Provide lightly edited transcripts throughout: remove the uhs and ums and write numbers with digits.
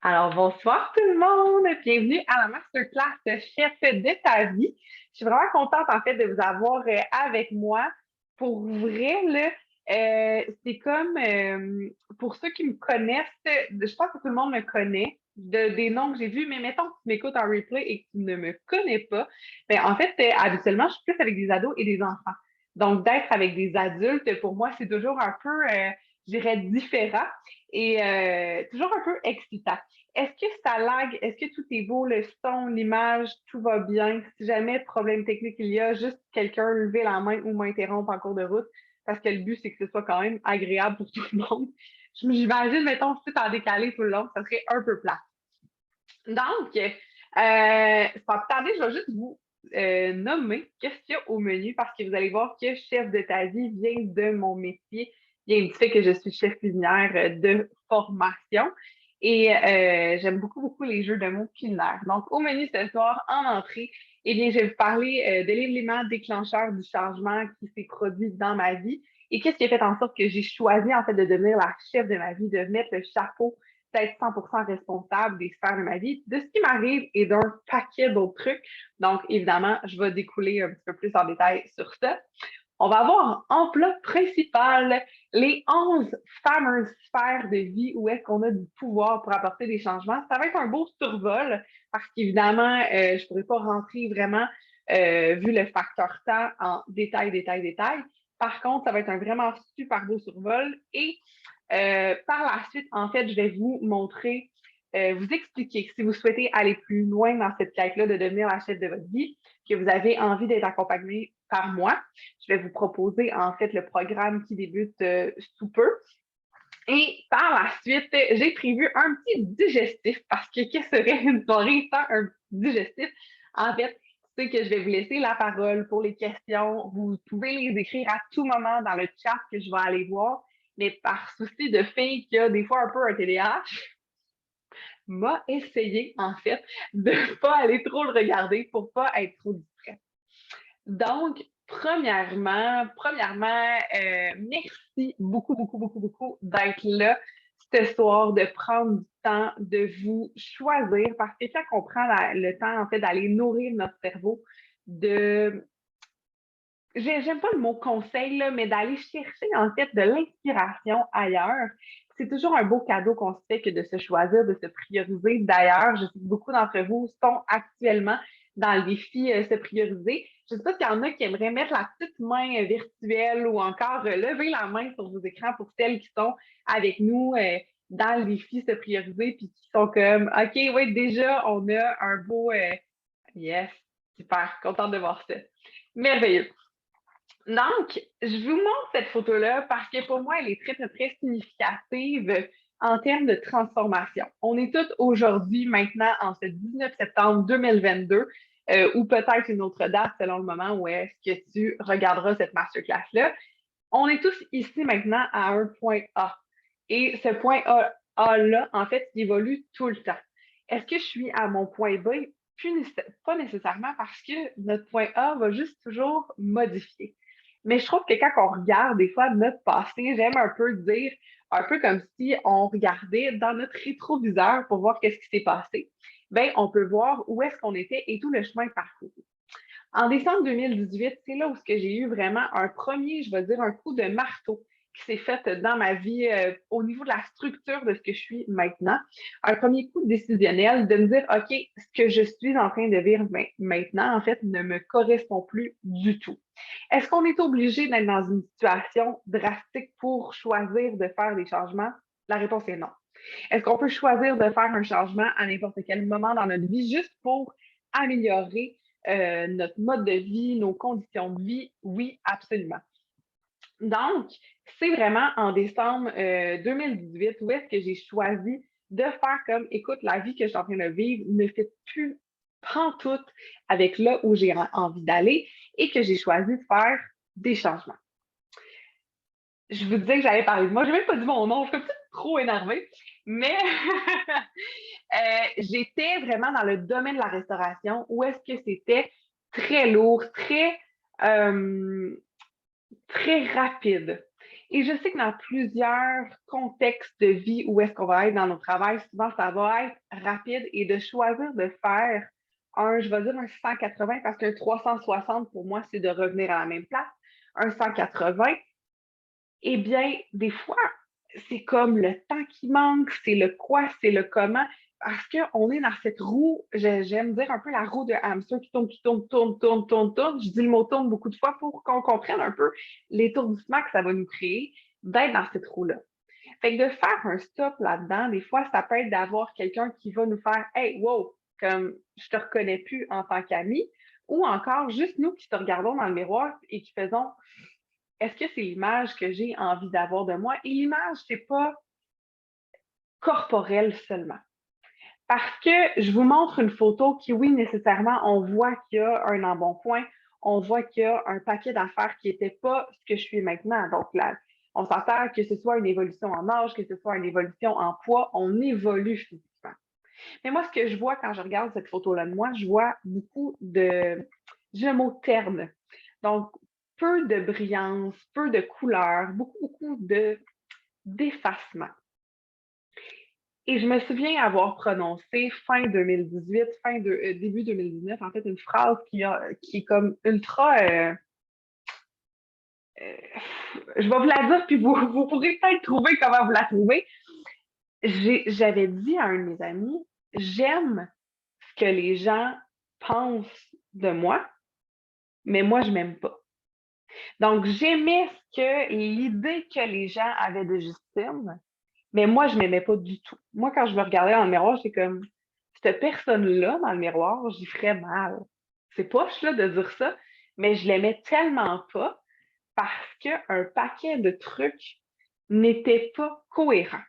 Alors, bonsoir tout le monde. Bienvenue à la masterclass Chef de ta vie. Je suis vraiment contente en fait de vous avoir avec moi. Pour vrai, là, c'est comme pour ceux qui me connaissent, je pense que tout le monde me connaît des noms que j'ai vus, mais mettons que tu m'écoutes en replay et que tu ne me connais pas, ben, en fait, habituellement, je suis plus avec des ados et des enfants. Donc, d'être avec des adultes, pour moi, c'est toujours un peu, je dirais, différent et toujours un peu excitant. Est-ce que ça lag? Est-ce que tout est beau, le son, l'image, tout va bien? Si jamais de problème technique il y a, juste quelqu'un lever la main ou m'interrompre en cours de route, parce que le but, c'est que ce soit quand même agréable pour tout le monde. J'imagine, mettons, si tu en décalé tout le long, ça serait un peu plat. Donc, sans tarder, je vais juste vous nommer qu'est-ce qu'il y a au menu parce que vous allez voir que chef de ta vie vient de mon métier, vient du fait que je suis chef cuisinière de formation et j'aime beaucoup, beaucoup les jeux de mots culinaires. Donc, au menu ce soir, en entrée, eh bien, je vais vous parler de l'élément déclencheur du changement qui s'est produit dans ma vie et qu'est-ce qui a fait en sorte que j'ai choisi en fait de devenir la chef de ma vie, de mettre le chapeau d'être 100% responsable des sphères de ma vie, de ce qui m'arrive et d'un paquet d'autres trucs. Donc, évidemment, je vais découler un petit peu plus en détail sur ça. On va avoir en plat principal les 11 fameuses sphères de vie où est-ce qu'on a du pouvoir pour apporter des changements. Ça va être un beau survol parce qu'évidemment, je ne pourrais pas rentrer vraiment, vu le facteur temps, en détail, détail, détail. Par contre, ça va être un vraiment super beau survol et par la suite, en fait, je vais vous montrer, vous expliquer que si vous souhaitez aller plus loin dans cette quête-là de devenir la chef de votre vie, que vous avez envie d'être accompagné par moi, je vais vous proposer en fait le programme qui débute sous peu. Et par la suite, j'ai prévu un petit digestif parce que qu'est-ce que serait une soirée sans un digestif? En fait, c'est que je vais vous laisser la parole pour les questions. Vous pouvez les écrire à tout moment dans le chat que je vais aller voir. Mais par souci de fille qui a des fois un peu un TDAH, m'a essayé en fait de ne pas aller trop le regarder pour pas être trop distrait. Donc, premièrement, merci beaucoup, beaucoup, beaucoup, beaucoup d'être là ce soir, de prendre du temps de vous choisir, parce que quand on prend le temps, en fait, d'aller nourrir notre cerveau, de, j'aime pas le mot conseil, là, mais d'aller chercher, en fait, de l'inspiration ailleurs, c'est toujours un beau cadeau qu'on se fait que de se choisir, de se prioriser. D'ailleurs, je sais que beaucoup d'entre vous sont actuellement dans le défi se prioriser. Je ne sais pas s'il y en a qui aimeraient mettre la petite main virtuelle ou encore lever la main sur vos écrans pour celles qui sont avec nous dans le défi se prioriser puis qui sont comme OK, oui, déjà, on a un beau yes, super, contente de voir ça. Merveilleux. Donc, je vous montre cette photo-là parce que pour moi, elle est très, très, très significative en termes de transformation. On est toutes aujourd'hui, maintenant, en ce 19 septembre 2022, ou peut-être une autre date selon le moment où est-ce que tu regarderas cette masterclass-là. On est tous ici maintenant à un point A. Et ce point A-là, en fait, il évolue tout le temps. Est-ce que je suis à mon point B? Pas nécessairement parce que notre point A va juste toujours modifier. Mais je trouve que quand on regarde des fois notre passé, j'aime un peu dire, un peu comme si on regardait dans notre rétroviseur pour voir qu'est-ce qui s'est passé. Ben, on peut voir où est-ce qu'on était et tout le chemin parcouru. En décembre 2018, c'est là où j'ai eu vraiment un premier, je vais dire, un coup de marteau qui s'est fait dans ma vie au niveau de la structure de ce que je suis maintenant. Un premier coup décisionnel de me dire, OK, ce que je suis en train de vivre maintenant, en fait, ne me correspond plus du tout. Est-ce qu'on est obligé d'être dans une situation drastique pour choisir de faire des changements? La réponse est non. Est-ce qu'on peut choisir de faire un changement à n'importe quel moment dans notre vie juste pour améliorer notre mode de vie, nos conditions de vie? Oui, absolument. Donc, c'est vraiment en décembre 2018 où est-ce que j'ai choisi de faire comme, écoute, la vie que je suis en train de vivre ne fait plus pantoute avec là où j'ai envie d'aller et que j'ai choisi de faire des changements. Je vous disais que j'allais parler de moi. Je n'ai même pas dit mon nom, je suis peut-être trop énervée, mais j'étais vraiment dans le domaine de la restauration où est-ce que c'était très lourd, très, très rapide. Et je sais que dans plusieurs contextes de vie où est-ce qu'on va être dans nos travails, souvent ça va être rapide et de choisir de faire je vais dire un 180 parce qu'un 360 pour moi, c'est de revenir à la même place. Un 180, eh bien, des fois, c'est comme le temps qui manque, c'est le quoi, c'est le comment, parce qu'on est dans cette roue, j'aime dire un peu la roue de hamster qui tourne, tourne. Je dis le mot tourne beaucoup de fois pour qu'on comprenne un peu l'étourdissement que ça va nous créer d'être dans cette roue-là. Fait que de faire un stop là-dedans, des fois, ça peut être d'avoir quelqu'un qui va nous faire Hey, wow, comme je te reconnais plus en tant qu'ami, ou encore juste nous qui te regardons dans le miroir et qui faisons est-ce que c'est l'image que j'ai envie d'avoir de moi? Et l'image, c'est pas corporel seulement. Parce que je vous montre une photo qui, oui, nécessairement, on voit qu'il y a un embonpoint, on voit qu'il y a un paquet d'affaires qui n'était pas ce que je suis maintenant. Donc là, on s'entend que ce soit une évolution en âge, que ce soit une évolution en poids, on évolue physiquement. Mais moi, ce que je vois quand je regarde cette photo-là de moi, je vois beaucoup de, j'ai le mot terne. Donc, peu de brillance, peu de couleurs, beaucoup d'effacement. Et je me souviens avoir prononcé fin 2018, début 2019, en fait, une phrase qui est comme ultra. Euh, je vais vous la dire, puis vous pourrez peut-être trouver comment vous la trouvez. J'avais dit à un de mes amis, j'aime ce que les gens pensent de moi, mais moi, je m'aime pas. Donc, j'aimais l'idée que les gens avaient de Justine, mais moi, je m'aimais pas du tout. Moi, quand je me regardais dans le miroir, j'étais comme, cette personne-là, dans le miroir, j'y ferais mal. C'est poche, là, de dire ça, mais je l'aimais tellement pas parce qu'un paquet de trucs n'était pas cohérent.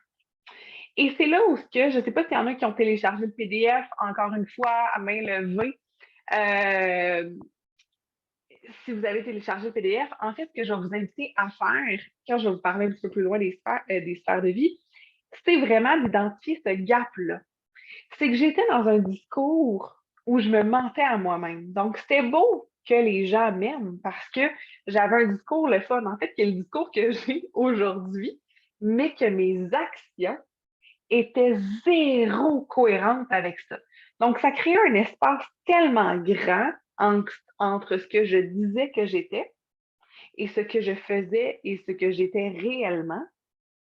Et c'est là où, je ne sais pas s'il y en a qui ont téléchargé le PDF, encore une fois, à main levée. Euh, si vous avez téléchargé le PDF, en fait, ce que je vais vous inviter à faire, quand je vais vous parler un petit peu plus loin des sphères de vie, c'est vraiment d'identifier ce gap-là. C'est que j'étais dans un discours où je me mentais à moi-même. Donc, c'était beau que les gens m'aiment parce que j'avais un discours le fun. En fait, qui est le discours que j'ai aujourd'hui, mais que mes actions étaient zéro cohérentes avec ça. Donc, ça créait un espace tellement grand entre ce que je disais que j'étais et ce que je faisais et ce que j'étais réellement,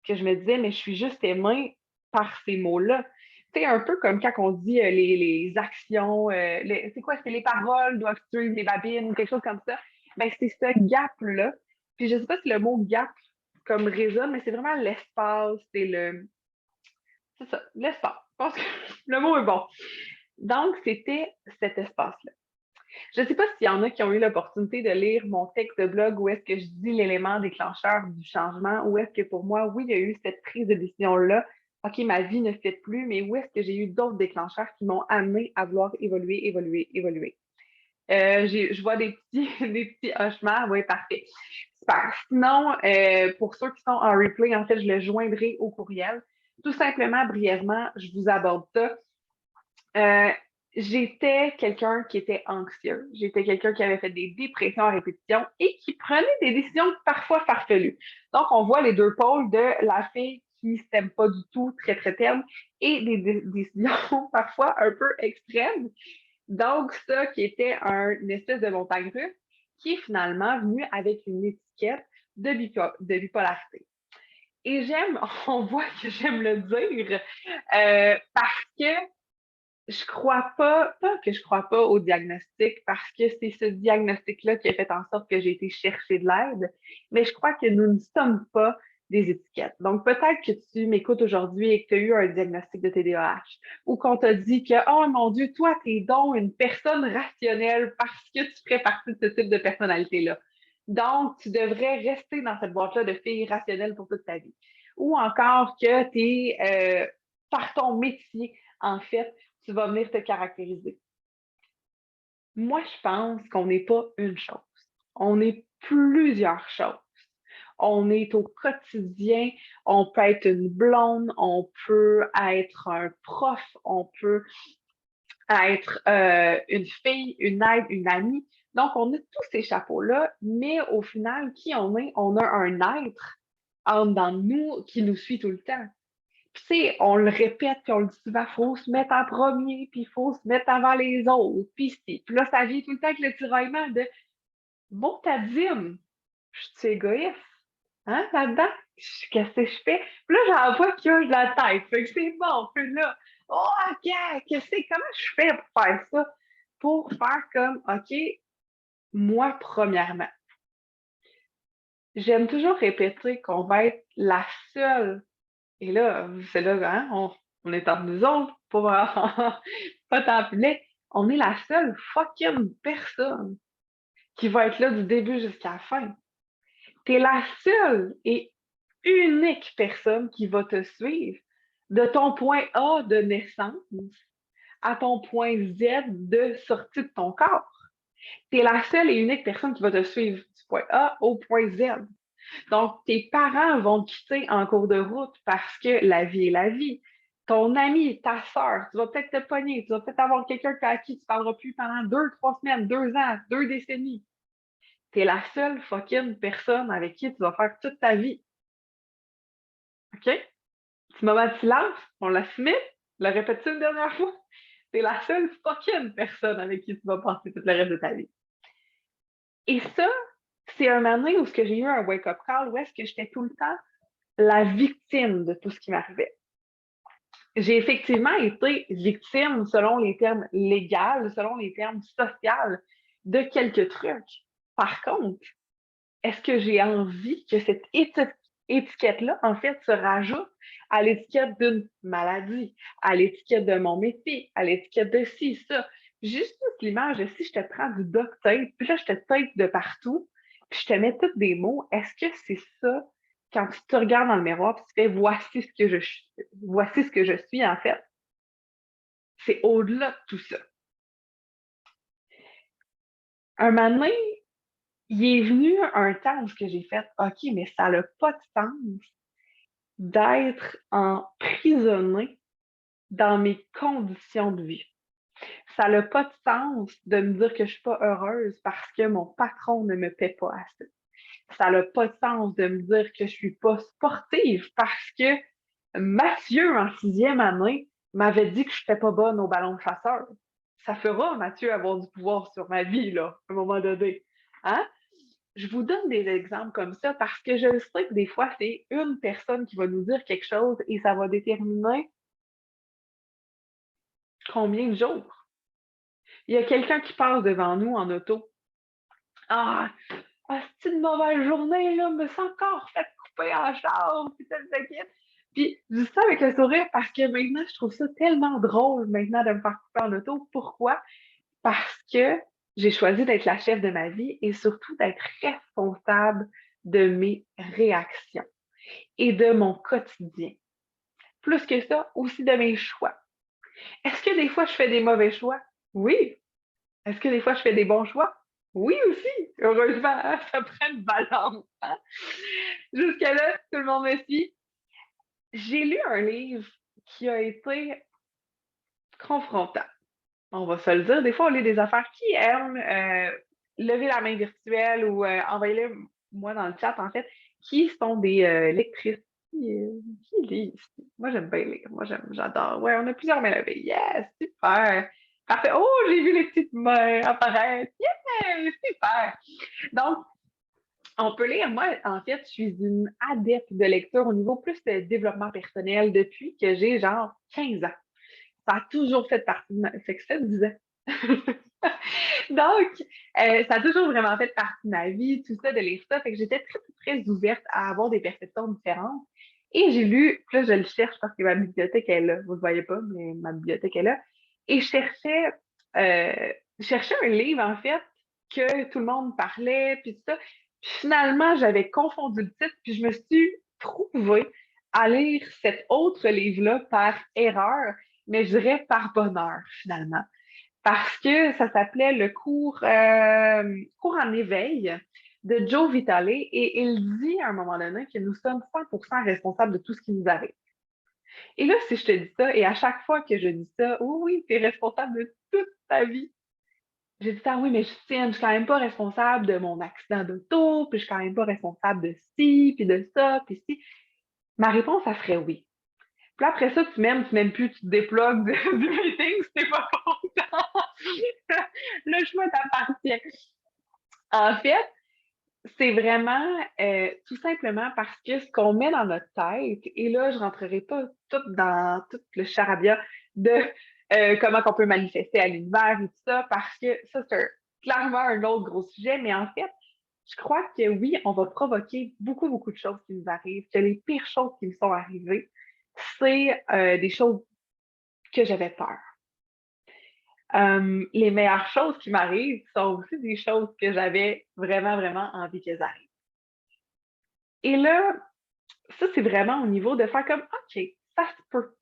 que je me disais, mais je suis juste aimée par ces mots-là. C'est un peu comme quand on dit les actions, c'est quoi, c'est les paroles doivent suivre les babines ou quelque chose comme ça. Ben, c'est ce gap-là. Puis je sais pas si le mot gap comme résonne, mais c'est vraiment l'espace, c'est ça, l'espace. Je pense que le mot est bon. Donc, c'était cet espace-là. Je ne sais pas s'il y en a qui ont eu l'opportunité de lire mon texte de blog où est-ce que je dis l'élément déclencheur du changement, où est-ce que pour moi, oui, il y a eu cette prise de décision-là. OK, ma vie ne fait plus, mais où est-ce que j'ai eu d'autres déclencheurs qui m'ont amené à vouloir évoluer. Je vois des petits, des petits hochements. Oui, parfait. Super. Sinon, pour ceux qui sont en replay, en fait, je le joindrai au courriel. Tout simplement, brièvement, je vous aborde ça. Euh, J'étais quelqu'un qui était anxieux. J'étais quelqu'un qui avait fait des dépressions à répétition et qui prenait des décisions parfois farfelues. Donc, on voit les deux pôles de la fille qui ne s'aime pas du tout, très, très terne, et des décisions parfois un peu extrêmes. Donc, ça qui était une espèce de montagne russe qui est finalement venu avec une étiquette de bipolarité. Et on voit que j'aime le dire, parce que je crois pas que je crois pas au diagnostic parce que c'est ce diagnostic-là qui a fait en sorte que j'ai été chercher de l'aide, mais je crois que nous ne sommes pas des étiquettes. Donc, peut-être que tu m'écoutes aujourd'hui et que tu as eu un diagnostic de TDAH ou qu'on t'a dit que, oh mon Dieu, toi, t'es donc une personne rationnelle parce que tu ferais partie de ce type de personnalité-là. Donc, tu devrais rester dans cette boîte-là de filles rationnelles pour toute ta vie. Ou encore que tu es, par ton métier, en fait, tu vas venir te caractériser. Moi, je pense qu'on n'est pas une chose. On est plusieurs choses. On est au quotidien, on peut être une blonde, on peut être un prof, on peut être une fille, une aide, une amie. Donc, on a tous ces chapeaux-là, mais au final, qui on est? On a un être entre dans nous qui nous suit tout le temps. Puis, tu sais, on le répète, puis on le dit souvent, il faut se mettre en premier, puis il faut se mettre avant les autres, puis c'est. Puis là, ça vient tout le temps avec le tiraillement de bon, ta dîme, je suis égoïste, hein, là-dedans, qu'est-ce que je fais? Puis là, j'en vois qu'il hoche de la tête, fait que c'est bon, puis là, oh, OK, comment je fais pour faire ça? Pour faire comme, OK, moi, premièrement, j'aime toujours répéter qu'on va être la seule. Et là, c'est là, hein, on est entre nous autres, pas, pas tant plus laid. On est la seule fucking personne qui va être là du début jusqu'à la fin. T'es la seule et unique personne qui va te suivre de ton point A de naissance à ton point Z de sortie de ton corps. T'es la seule et unique personne qui va te suivre du point A au point Z. Donc, tes parents vont te quitter en cours de route parce que la vie est la vie. Ton ami, ta soeur, tu vas peut-être te pogner, tu vas peut-être avoir quelqu'un à qui tu ne parleras plus pendant 2, 3 semaines, 2 ans, 2 décennies. Tu es la seule fucking personne avec qui tu vas faire toute ta vie. OK? Petit moment de silence, on l'assume, le répète une dernière fois. Tu es la seule fucking personne avec qui tu vas passer tout le reste de ta vie. Et ça, c'est un moment où j'ai eu un wake-up call où est-ce que j'étais tout le temps la victime de tout ce qui m'arrivait. J'ai effectivement été victime, selon les termes légaux, selon les termes sociaux, de quelques trucs. Par contre, est-ce que j'ai envie que cette étiquette-là, en fait, se rajoute à l'étiquette d'une maladie, à l'étiquette de mon métier, à l'étiquette de ci, ça? Juste l'image de si je te prends du duct tape, puis là, je te tape de partout, puis je te mets tous des mots, est-ce que c'est ça, quand tu te regardes dans le miroir, puis tu fais voici ce que je suis, en fait? C'est au-delà de tout ça. Un moment donné, il est venu un temps où j'ai fait, OK, mais ça n'a pas de sens d'être emprisonnée dans mes conditions de vie. Ça n'a pas de sens de me dire que je ne suis pas heureuse parce que mon patron ne me paie pas assez. Ça n'a pas de sens de me dire que je ne suis pas sportive parce que Mathieu, en 6e année, m'avait dit que je n'étais pas bonne au ballon chasseur. Ça fera, Mathieu, avoir du pouvoir sur ma vie, là, à un moment donné. Hein? Je vous donne des exemples comme ça parce que je sais que des fois, c'est une personne qui va nous dire quelque chose et ça va déterminer combien de jours. Il y a quelqu'un qui passe devant nous en auto. Ah, c'est une mauvaise journée, là, me sens encore fait couper en char, puis ça s'inquiète. Puis, je dis ça avec le sourire parce que maintenant, je trouve ça tellement drôle maintenant de me faire couper en auto. Pourquoi? Parce que j'ai choisi d'être la chef de ma vie et surtout d'être responsable de mes réactions et de mon quotidien. Plus que ça, aussi de mes choix. Est-ce que des fois, je fais des mauvais choix? Oui. Est-ce que des fois, je fais des bons choix? Oui aussi. Heureusement, hein, ça prend une balance. Hein? Jusqu'à là, tout le monde me suit. J'ai lu un livre qui a été confrontant. On va se le dire. Des fois, on lit des affaires qui aiment lever la main virtuelle ou envoyer-le moi dans le chat, en fait, qui sont des lectrices qui lisent. Moi, j'aime bien lire. Moi, j'adore. Ouais, on a plusieurs mains levées. Yes, super. Parfait. Oh, j'ai vu les petites mains apparaître. Yeah, super. Donc, on peut lire. Moi, en fait, je suis une adepte de lecture au niveau plus de développement personnel depuis que j'ai genre 15 ans. Ça a toujours fait partie de ma... Fait que ça, 10 ans. Donc, ça a toujours vraiment fait partie de ma vie, tout ça, de lire ça. Fait que j'étais très, très ouverte à avoir des perceptions différentes. Et j'ai lu, puis là, je le cherche parce que ma bibliothèque est là. Vous ne le voyez pas, mais ma bibliothèque est là. Et je cherchais un livre, en fait, que tout le monde parlait, puis tout ça. Puis finalement, j'avais confondu le titre, puis je me suis trouvée à lire cet autre livre-là par erreur, mais je dirais par bonheur, finalement parce que ça s'appelait le cours en éveil de Joe Vitale et il dit à un moment donné que nous sommes 100% responsables de tout ce qui nous arrive. Et là, si je te dis ça, et à chaque fois que je dis ça, oui, oui, tu es responsable de toute ta vie. j'ai dit, ah oui, mais Justine, je suis quand même pas responsable de mon accident d'auto, puis je suis quand même pas responsable de ci, puis de ça, puis ci. Ma réponse, ça serait oui. Puis après ça, tu m'aimes plus, tu te déplogues du meeting si t'es pas content. Le choix t'appartient. En fait, c'est vraiment tout simplement parce que ce qu'on met dans notre tête, et là, je rentrerai pas tout dans tout le charabia de comment on peut manifester à l'univers et tout ça, parce que ça, c'est clairement un autre gros sujet, mais en fait, je crois que oui, on va provoquer beaucoup, beaucoup de choses qui nous arrivent, que les pires choses qui me sont arrivées, c'est des choses que j'avais peur. Les meilleures choses qui m'arrivent sont aussi des choses que j'avais vraiment, vraiment envie qu'elles arrivent. Et là, ça, c'est vraiment au niveau de faire comme, OK, ça se peut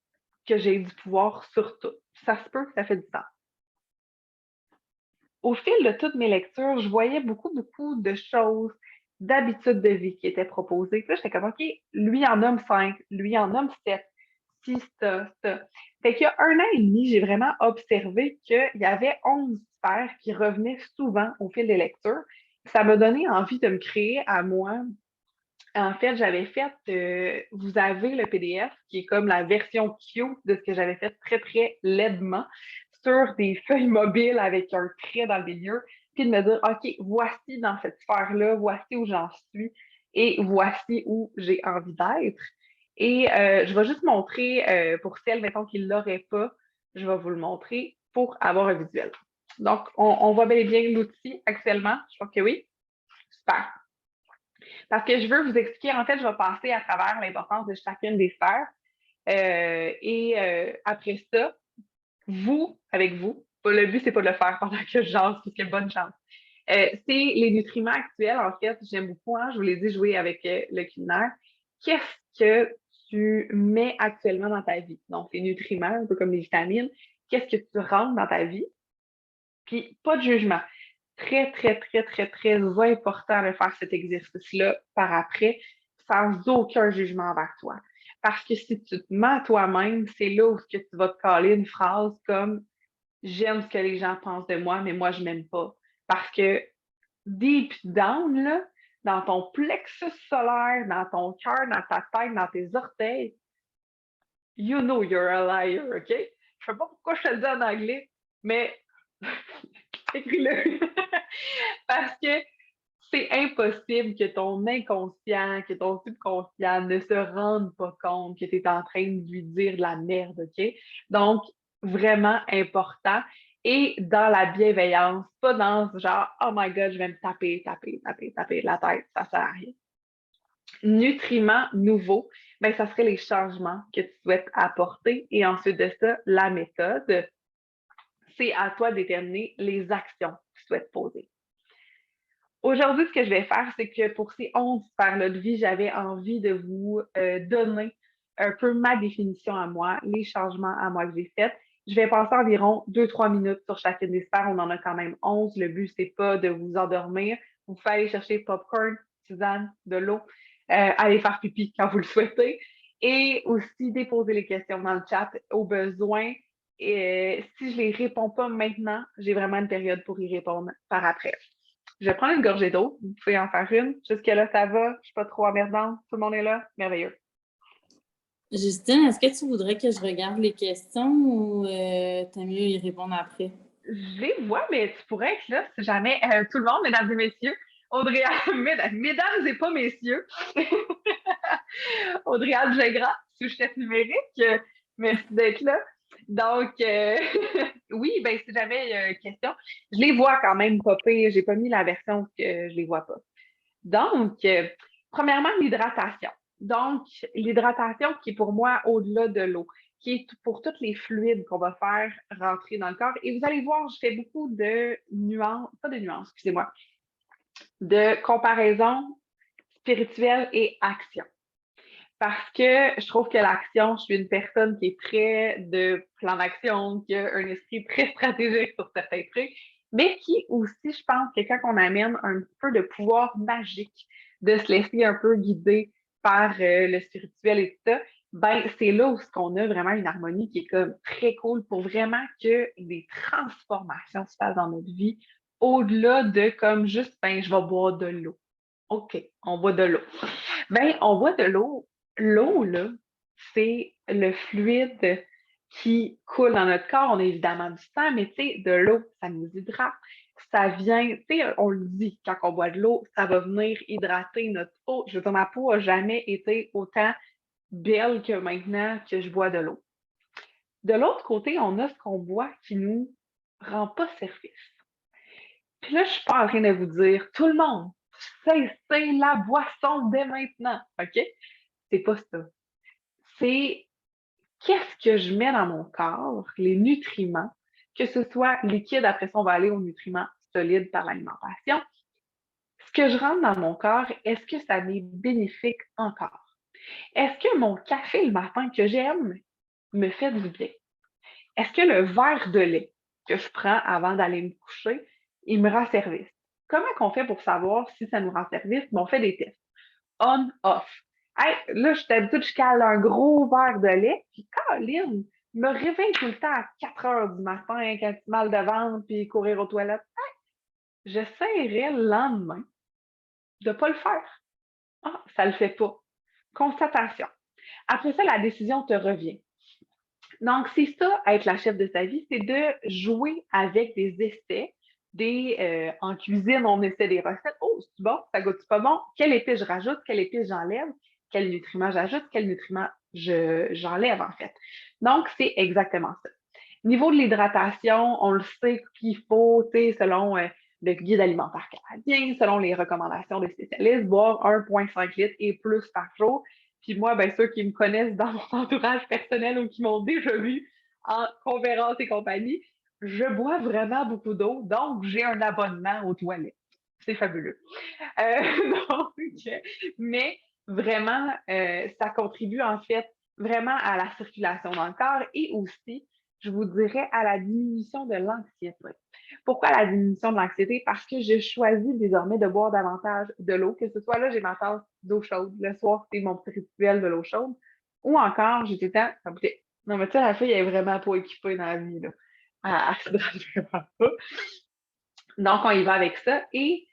que j'ai du pouvoir sur tout. Ça se peut que ça fait du sens. Au fil de toutes mes lectures, je voyais beaucoup, beaucoup de choses, d'habitudes de vie qui étaient proposées. Puis là, j'étais comme, OK, lui en nomme 5, lui en nomme 7, si, ça, ça. Fait qu'il y a 1 an et demi, j'ai vraiment observé qu'il y avait 11 sphères qui revenaient souvent au fil des lectures. Ça m'a donné envie de me créer à moi. En fait, j'avais fait, vous avez le PDF qui est comme la version cute de ce que j'avais fait très, très laidement sur des feuilles mobiles avec un trait dans le milieu, puis de me dire, OK, voici dans cette sphère-là, voici où j'en suis et voici où j'ai envie d'être. Et je vais juste montrer, pour celles, mettons, qui ne l'auraient pas, je vais vous le montrer pour avoir un visuel. Donc, on voit bel et bien l'outil actuellement. Je pense que oui. Super. Parce que je veux vous expliquer, en fait, je vais passer à travers l'importance de chacune des sphères. Après ça, vous, avec vous, le but, c'est pas de le faire pendant que je jase, parce que bonne chance. C'est les nutriments actuels, en fait, j'aime beaucoup, hein, je vous l'ai dit, jouer avec le culinaire. Qu'est-ce que tu mets actuellement dans ta vie? Donc, les nutriments, un peu comme les vitamines, qu'est-ce que tu rentres dans ta vie? Puis, pas de jugement. Très, très, très, très, très important de faire cet exercice-là par après, sans aucun jugement envers toi. Parce que si tu te mens à toi-même, c'est là où que tu vas te caler une phrase comme j'aime ce que les gens pensent de moi, mais moi, je m'aime pas. Parce que deep down, là, dans ton plexus solaire, dans ton cœur, dans ta tête, dans tes orteils, you know you're a liar, OK? Je sais pas pourquoi je te le dis en anglais, mais écris-le. Parce que c'est impossible que ton inconscient, que ton subconscient ne se rende pas compte que tu es en train de lui dire de la merde, OK? Donc, vraiment important. Et dans la bienveillance, pas dans ce genre, oh my God, je vais me taper, taper, taper, taper la tête, ça sert à rien. Nutriments nouveaux, ben, ça serait les changements que tu souhaites apporter. Et ensuite de ça, la méthode, c'est à toi de déterminer les actions que tu souhaites poser. Aujourd'hui, ce que je vais faire, c'est que pour ces 11 sphères-là de vie, j'avais envie de vous donner un peu ma définition à moi, les changements à moi que j'ai faits. Je vais passer environ 2-3 minutes sur chacune des sphères. On en a quand même 11. Le but, c'est pas de vous endormir. Vous pouvez aller chercher popcorn, tisane, de l'eau, aller faire pipi quand vous le souhaitez et aussi déposer les questions dans le chat au besoin. Et si je les réponds pas maintenant, j'ai vraiment une période pour y répondre par après. Je vais prendre une gorgée d'eau. Vous pouvez en faire une. Jusque-là, ça va. Je suis pas trop emmerdante. Tout le monde est là. Merveilleux. Justine, est-ce que tu voudrais que je regarde les questions ou t'aimes mieux y répondre après? Je les vois, mais tu pourrais être là si jamais tout le monde, mesdames et messieurs. Audrey, mesdames et pas messieurs. Audrey Algegra, sous-chef numérique. Merci d'être là. Donc, oui, ben, si jamais il y a une question, je les vois quand même popper. J'ai pas mis la version que je les vois pas. Donc, premièrement, l'hydratation. Donc, l'hydratation qui est pour moi au-delà de l'eau, qui est pour tous les fluides qu'on va faire rentrer dans le corps. Et vous allez voir, je fais beaucoup de nuances, pas de nuances, excusez-moi, de comparaison spirituelle et action. Parce que je trouve que l'action, je suis une personne qui est très de plan d'action, qui a un esprit très stratégique sur certains trucs, mais qui aussi, je pense que quand on amène un peu de pouvoir magique, de se laisser un peu guider par le spirituel et tout ça, ben c'est là où on a vraiment une harmonie qui est comme très cool pour vraiment que des transformations se fassent dans notre vie, au-delà de comme juste, ben, je vais boire de l'eau. OK, on boit de l'eau. Ben, on boit de l'eau. L'eau, là, c'est le fluide qui coule dans notre corps. On a évidemment du sang, mais tu sais, de l'eau, ça nous hydrate. Ça vient, tu sais, on le dit, quand on boit de l'eau, ça va venir hydrater notre peau. Je veux dire, ma peau n'a jamais été autant belle que maintenant que je bois de l'eau. De l'autre côté, on a ce qu'on boit qui nous rend pas service. Puis là, je suis pas en train de vous dire, tout le monde, cessez la boisson dès maintenant, OK? C'est pas ça. C'est qu'est-ce que je mets dans mon corps, les nutriments, que ce soit liquide, après ça, on va aller aux nutriments solides par l'alimentation. Ce que je rentre dans mon corps, est-ce que ça m'est bénéfique encore? Est-ce que mon café le matin que j'aime me fait du bien? Est-ce que le verre de lait que je prends avant d'aller me coucher, il me rend service? Comment qu'on fait pour savoir si ça nous rend service? Ben, on fait des tests. On, off. Hey, là, je suis habituée, je cale un gros verre de lait, puis Caroline me réveille tout le temps à 4 heures du matin avec un petit mal de ventre, puis courir aux toilettes. Hey, j'essaierai le lendemain de ne pas le faire. Ah, ça ne le fait pas. Constatation. Après ça, la décision te revient. Donc, c'est ça, être la chef de sa vie, c'est de jouer avec des essais. En cuisine, on essaie des recettes. Oh, c'est bon, ça goûte pas bon. Quelle épice je rajoute, quelle épice j'enlève, quel nutriment j'ajoute, quel nutriment j'enlève, en fait. Donc, c'est exactement ça. Niveau de l'hydratation, on le sait qu'il faut, selon le guide alimentaire canadien, selon les recommandations des spécialistes, boire 1,5 litres et plus par jour. Puis moi, ben, ceux qui me connaissent dans mon entourage personnel ou qui m'ont déjà vu en conférence et compagnie, je bois vraiment beaucoup d'eau, donc j'ai un abonnement aux toilettes. C'est fabuleux. Donc, mais vraiment, ça contribue en fait vraiment à la circulation dans le corps et aussi, je vous dirais, à la diminution de l'anxiété. Pourquoi la diminution de l'anxiété? Parce que je choisis désormais de boire davantage de l'eau, que ce soit là, j'ai ma tasse d'eau chaude. Le soir, c'est mon petit rituel de l'eau chaude. Ou encore, j'ai tout le temps, non, mais tu sais, la fille, elle est vraiment pas équipée dans la vie, là. Elle se hydrate vraiment pas. Donc, on y va avec ça. Et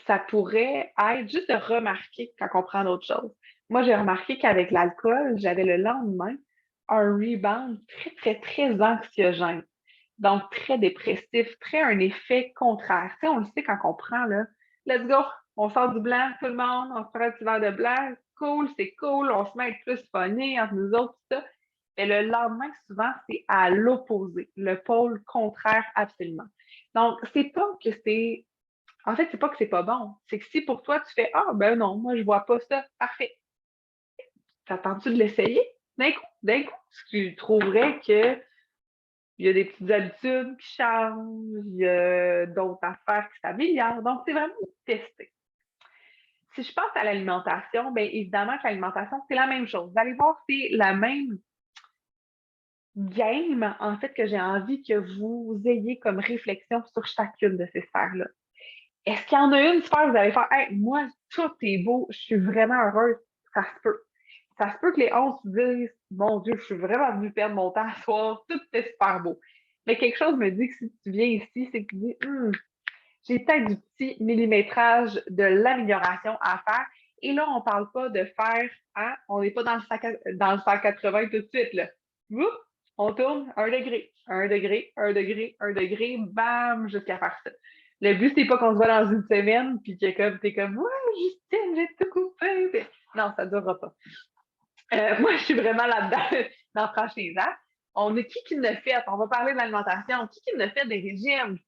ça pourrait être juste de remarquer quand on prend d'autres choses. Moi, j'ai remarqué qu'avec l'alcool, j'avais le lendemain un rebound très, très, très anxiogène. Donc, très dépressif, très un effet contraire. Tu sais, on le sait quand on prend, là, let's go, on sort du blanc, tout le monde, on se prend un petit verre de blanc, cool, c'est cool, on se met à être plus funny entre nous autres, tout ça. Mais le lendemain, souvent, c'est à l'opposé, le pôle contraire absolument. Donc, c'est pas que c'est en fait, c'est pas que c'est pas bon. C'est que si pour toi, tu fais ah, ben non, moi, je vois pas ça, parfait. T'attends-tu de l'essayer? D'un coup, tu trouverais qu'il y a des petites habitudes qui changent, il y a d'autres affaires qui s'améliorent. Donc, c'est vraiment de tester. Si je pense à l'alimentation, bien évidemment que l'alimentation, c'est la même chose. Vous allez voir, c'est la même game, en fait, que j'ai envie que vous ayez comme réflexion sur chacune de ces sphères-là. Est-ce qu'il y en a une sphère où vous allez faire hey, moi, tout est beau, je suis vraiment heureuse, ça se peut. Ça se peut que les 11 se disent mon Dieu, je suis vraiment venue perdre mon temps ce soir, tout est super beau. Mais quelque chose me dit que si tu viens ici, c'est que tu dis j'ai peut-être du petit millimétrage de l'amélioration à faire. Et là, on ne parle pas de faire, hein, on n'est pas dans le 180 tout de suite. Là. Oups, on tourne 1 degré, 1 degré, 1 degré, 1 degré, bam, jusqu'à faire ça. Le but, c'est pas qu'on se voit dans une semaine, puis que t'es comme, ouais, Justine, j'ai tout coupé. Non, ça ne durera pas. Moi, je suis vraiment là-dedans, dans la franchise. Hein? On est qui ne fait? On va parler de l'alimentation. Qui ne fait des régimes?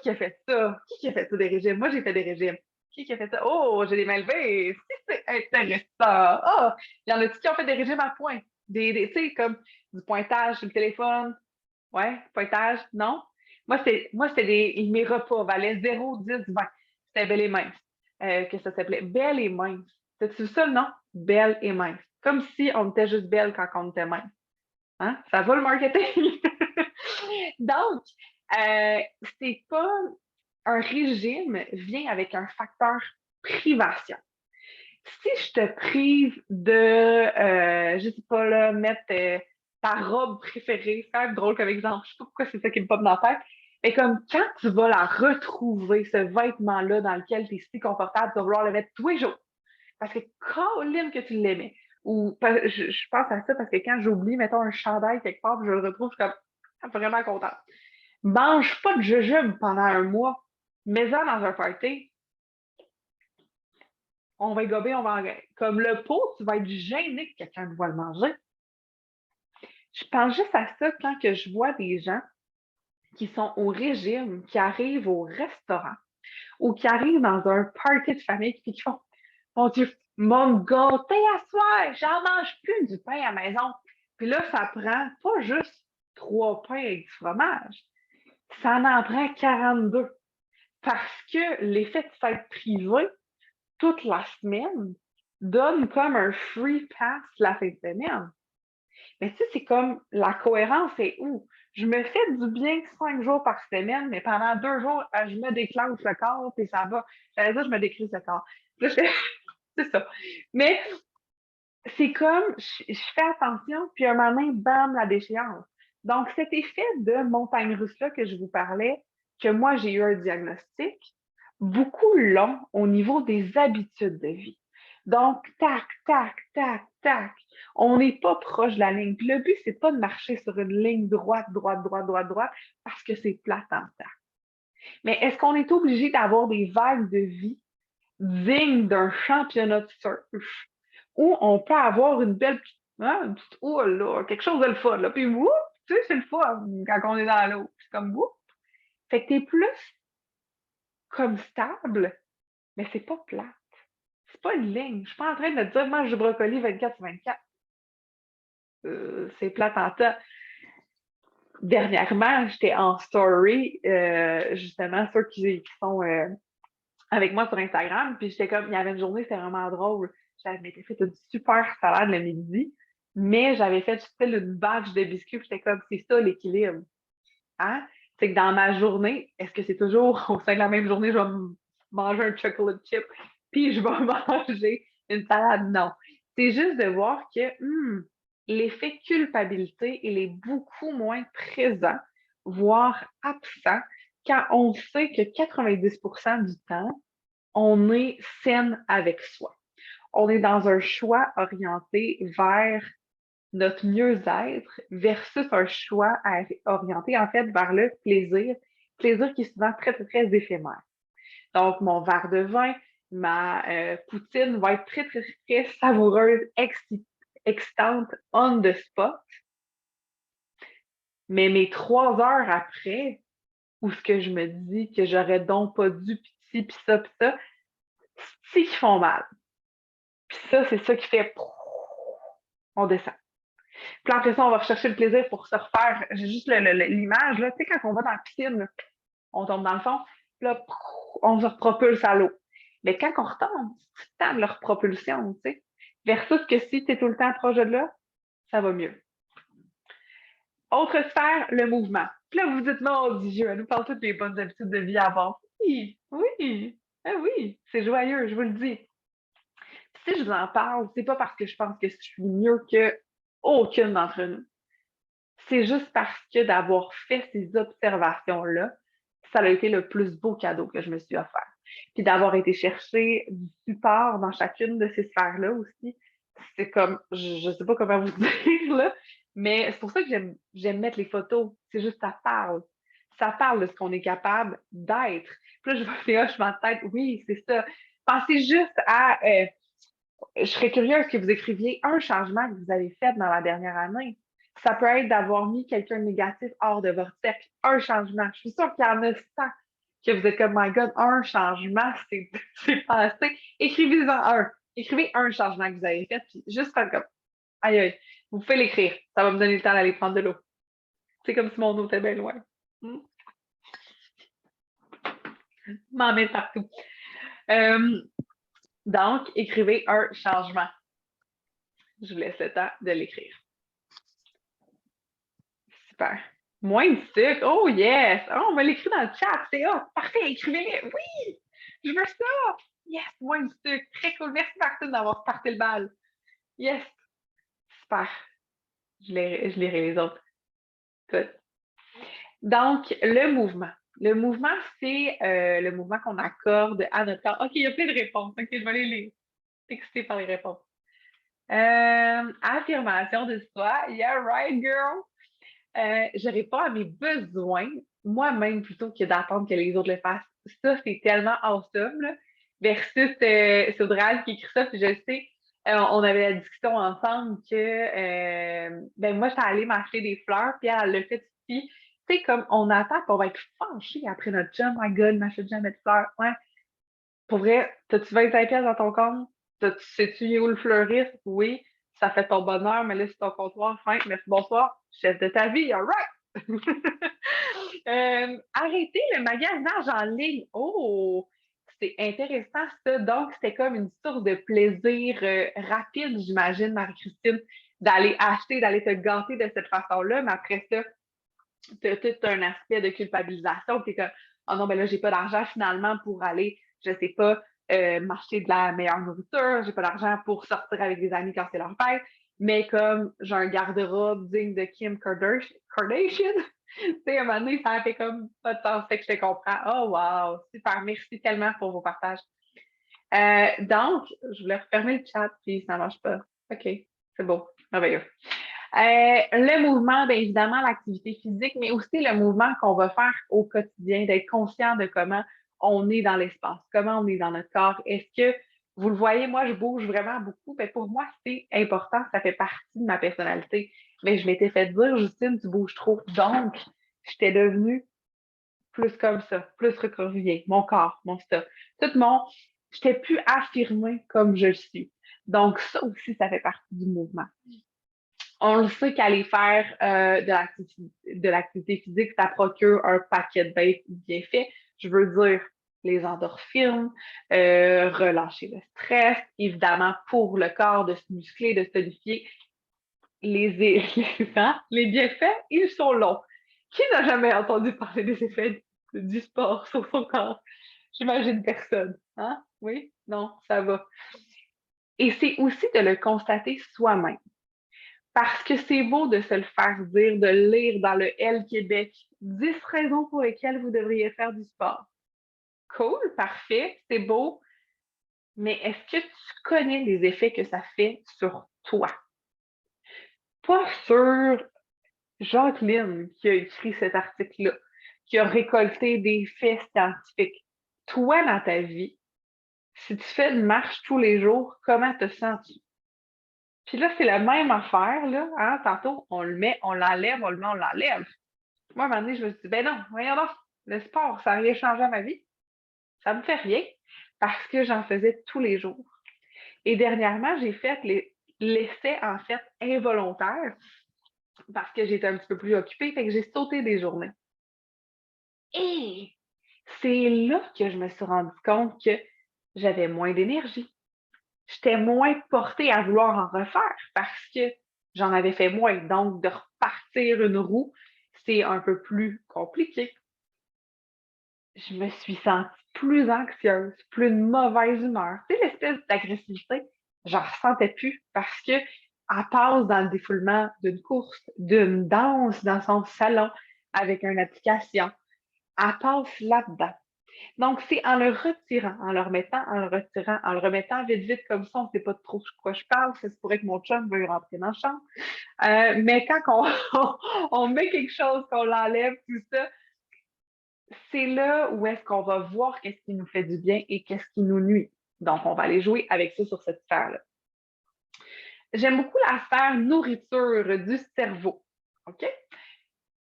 Qui a fait ça? Qui a fait ça des régimes? Moi, j'ai fait des régimes. Qui a fait ça? Oh, j'ai des mains levées. C'est intéressant. Oh, il y en a-tu qui ont fait des régimes à point? Tu sais, comme du pointage sur le téléphone. Ouais, pointage, non? C'était mes repas valaient 0, 10, 20. C'était belle et mince. Que ça s'appelait belle et mince. C'est ça le nom? Belle et mince. Comme si on était juste belle quand on était mince. Hein? Ça va le marketing? Donc, c'est pas un régime vient avec un facteur privation. Si je te prive de, je sais pas, là, mettre ta robe préférée, c'est quand même drôle comme exemple, je sais pas pourquoi c'est ça qui me pop dans la tête, mais comme quand tu vas la retrouver, ce vêtement-là dans lequel tu es si confortable, tu vas vouloir le mettre tous les jours. Parce que Colin que tu l'aimais. Ou je pense à ça parce que quand j'oublie, mettons, un chandail quelque part, puis je le retrouve, je suis comme vraiment contente. Mange pas de jujube pendant un mois. Mets-en dans un party. On va y gober, on va en... Comme le pot, tu vas être gêné que quelqu'un te voit le manger. Je pense juste à ça quand que je vois des gens qui sont au régime, qui arrivent au restaurant ou qui arrivent dans un party de famille puis qui font mon Dieu, mon gâté à soir, j'en mange plus du pain à la maison. Puis là, ça prend pas juste 3 pains avec du fromage, ça en prend 42. Parce que l'effet de s'être privé toute la semaine donne comme un free pass la fin de semaine. Mais tu sais, c'est comme la cohérence est où? Je me fais du bien 5 jours par semaine, mais pendant 2 jours, je me déclenche le corps, puis ça va. J'allais dire, je me décrise le corps. Là, c'est ça. Mais c'est comme, je fais attention, puis un moment, bam, la déchéance. Donc, cet effet de montagne russe-là que je vous parlais, que moi, j'ai eu un diagnostic, beaucoup long au niveau des habitudes de vie. Donc, tac, tac, tac, tac. On n'est pas proche de la ligne. Puis le but, c'est pas de marcher sur une ligne droite, droite, droite, droite, droite, parce que c'est plate en temps. Mais est-ce qu'on est obligé d'avoir des vagues de vie dignes d'un championnat de surf? Où on peut avoir une belle une petite houle, là, quelque chose de le fun. Là. Puis, whoop, tu sais, c'est le fun quand on est dans l'eau. C'est comme, whoop. Fait que t'es plus comme stable, mais c'est pas plate. C'est pas une ligne. Je suis pas en train de te dire, mange du brocoli 24/24. C'est plate en temps. Dernièrement, j'étais en story, justement, ceux qui sont avec moi sur Instagram, puis j'étais comme, il y avait une journée, c'était vraiment drôle. J'avais fait une super salade le midi, mais j'avais fait style une batch de biscuits, puis j'étais comme, c'est ça l'équilibre. Hein? C'est que dans ma journée, est-ce que c'est toujours au sein de la même journée, je vais manger un chocolate chip, puis je vais manger une salade? Non. C'est juste de voir que l'effet culpabilité, il est beaucoup moins présent, voire absent, quand on sait que 90% du temps, on est saine avec soi. On est dans un choix orienté vers notre mieux-être versus un choix orienté en fait vers le plaisir, plaisir qui est souvent très, très, très éphémère. Donc, mon verre de vin, ma poutine va être très, très, très savoureuse, excitante, on the spot. Mais mes 3 heures après, où ce que je me dis que j'aurais donc pas dû, pis ci, pis ça, c'est qui font mal. Puis ça, c'est ça qui fait, on descend. Puis après ça, on va rechercher le plaisir pour se refaire. J'ai juste l'image, là, tu sais, quand on va dans la piscine, là, on tombe dans le fond, puis là, on se repropulse à l'eau. Mais quand on retombe, c'est le temps de leur propulsion, tu sais. Versus que si tu es tout le temps proche de là, ça va mieux. Autre sphère, le mouvement. Puis là, vous vous dites, non, Dieu, elle nous parle toutes les bonnes habitudes de vie à avoir. Oui, oui, oui, c'est joyeux, je vous le dis. Si je vous en parle, c'est pas parce que je pense que je suis mieux que aucune d'entre nous. C'est juste parce que d'avoir fait ces observations-là, ça a été le plus beau cadeau que je me suis offert. Puis d'avoir été chercher du support dans chacune de ces sphères-là aussi, c'est comme, je ne sais pas comment vous dire, là, mais c'est pour ça que j'aime mettre les photos. C'est juste, ça parle. Ça parle de ce qu'on est capable d'être. Puis là, je vois je ma tête, oui, c'est ça. Pensez juste à, je serais curieuse que vous écriviez un changement que vous avez fait dans la dernière année. Ça peut être d'avoir mis quelqu'un de négatif hors de votre cercle. Un changement. Je suis sûre qu'il y en a 100 que vous êtes comme, my God, un changement, c'est passé. Écrivez-en un. Écrivez un changement que vous avez fait, puis juste faire comme, aïe, aïe, vous pouvez l'écrire. Ça va me donner le temps d'aller prendre de l'eau. C'est comme si mon eau était bien loin. M'en mettre partout. Donc, écrivez un changement. Je vous laisse le temps de l'écrire. Super. Moins de sucre. Oh yes! Oh, on va l'écrire dans le chat. C'est parfait, écrivez-le. Oui! Je veux ça! Yes, moins de sucre. Très cool. Merci, Martine, d'avoir parti le bal. Yes, super. Je lirai les autres. Good. Donc, le mouvement. Le mouvement, c'est le mouvement qu'on accorde à notre corps. OK, il y a plein de réponses. OK, je vais aller les texter par les réponses. Affirmation de soi. Yeah, right, girl. Je réponds à mes besoins moi-même plutôt que d'attendre que les autres le fassent. Ça, c'est tellement awesome, là. Versus c'est Audrey qui écrit ça, puis je le sais, on avait la discussion ensemble que ben moi, j'étais allée m'acheter des fleurs, puis elle l'a fait aussi. Tu sais, comme on attend qu'on va être fâché après notre job, my God, m'achète jamais de fleurs. Ouais. Pour vrai, t'as-tu 25 pièces dans ton compte? Sais-tu où le fleuriste? Oui. Ça fait ton bonheur, mais là, c'est ton comptoir. Fin, merci, bonsoir. Chef de ta vie, all right! Arrêter le magasinage en ligne. Oh, c'est intéressant ça. Donc, c'était comme une source de plaisir rapide, j'imagine, Marie-Christine, d'aller acheter, d'aller te gâter de cette façon-là. Mais après ça, tu as tout un aspect de culpabilisation. Tu es comme, oh non, ben là, j'ai pas d'argent finalement pour aller, je sais pas, m'acheter de la meilleure nourriture. J'ai pas d'argent pour sortir avec des amis quand c'est leur fête. Mais comme j'ai un garde-robe digne de Kim Kardashian, tu sais, à un moment donné, ça a fait comme pas de sens, fait que je te comprends. Oh, wow, super, merci tellement pour vos partages. Donc, je voulais refermer le chat, puis ça marche pas. OK, c'est beau, merveilleux. Le mouvement, bien évidemment, l'activité physique, mais aussi le mouvement qu'on va faire au quotidien, d'être conscient de comment on est dans l'espace, comment on est dans notre corps. Est-ce que vous le voyez, moi, je bouge vraiment beaucoup. Mais pour moi, c'est important, ça fait partie de ma personnalité. Mais je m'étais fait dire, Justine, tu bouges trop. Donc, j'étais devenue plus comme ça, plus recroquevillée, mon corps, mon stuff. Tout mon, j'étais plus affirmée comme je le suis. Donc, ça aussi, ça fait partie du mouvement. On le sait qu'aller faire de l'activité physique, ça procure un paquet de bienfaits. Je veux dire, les endorphines, relâcher le stress, évidemment, pour le corps de se muscler, de se tonifier. Les bienfaits, ils sont longs. Qui n'a jamais entendu parler des effets du sport sur son corps? J'imagine personne. Hein? Oui? Non, ça va. Et c'est aussi de le constater soi-même. Parce que c'est beau de se le faire dire, de lire dans le L Québec 10 raisons pour lesquelles vous devriez faire du sport. Cool, parfait, c'est beau, mais est-ce que tu connais les effets que ça fait sur toi? Pas sur Jacqueline qui a écrit cet article-là, qui a récolté des faits scientifiques. Toi, dans ta vie, si tu fais une marche tous les jours, comment te sens-tu? Puis là, c'est la même affaire, là. Hein? Tantôt, on le met, on l'enlève, on le met, on l'enlève. Moi, à un moment donné, je me suis dit, ben non, voyons donc, le sport, ça n'a rien changé à ma vie. Ça me fait rien parce que j'en faisais tous les jours. Et dernièrement, j'ai fait l'essai, en fait, involontaire parce que j'étais un petit peu plus occupée, fait que j'ai sauté des journées. Et c'est là que je me suis rendu compte que j'avais moins d'énergie. J'étais moins portée à vouloir en refaire parce que j'en avais fait moins. Donc, de repartir une roue, c'est un peu plus compliqué. Je me suis sentie plus anxieuse, plus de mauvaise humeur. Tu sais, l'espèce d'agressivité, j'en ressentais plus parce que elle passe dans le défoulement d'une course, d'une danse dans son salon avec une application. Elle passe là-dedans. Donc, c'est en le retirant, en le remettant, en le retirant, en le remettant vite, vite comme ça, on ne sait pas trop de quoi je parle. Ça se pourrait que mon chum veuille rentrer dans la chambre. Mais quand on met quelque chose, qu'on l'enlève, tout ça, c'est là où est-ce qu'on va voir qu'est-ce qui nous fait du bien et qu'est-ce qui nous nuit. Donc, on va aller jouer avec ça sur cette sphère-là. J'aime beaucoup la sphère nourriture du cerveau. OK?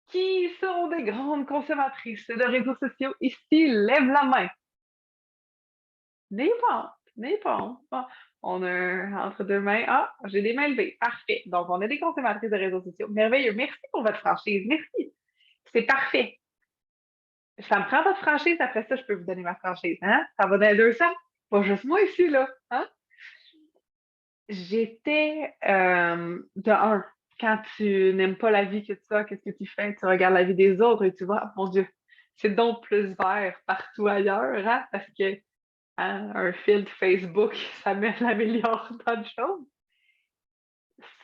Qui sont des grandes consommatrices de réseaux sociaux ici? Lève la main. Des pas, des pas. Bon, on a entre deux mains. Ah, j'ai des mains levées. Parfait. Donc, on a des consommatrices de réseaux sociaux. Merveilleux. Merci pour votre franchise. Merci. C'est parfait. Ça me prend votre franchise, après ça, je peux vous donner ma franchise. Hein? Ça va dans les deux sens. Pas juste moi ici, là. Hein? J'étais de un. Quand tu n'aimes pas la vie que tu as, qu'est-ce que tu fais? Tu regardes la vie des autres et tu vois, oh, mon Dieu, c'est donc plus vert partout ailleurs, hein? Parce que hein, un filtre Facebook, ça améliore tant de choses.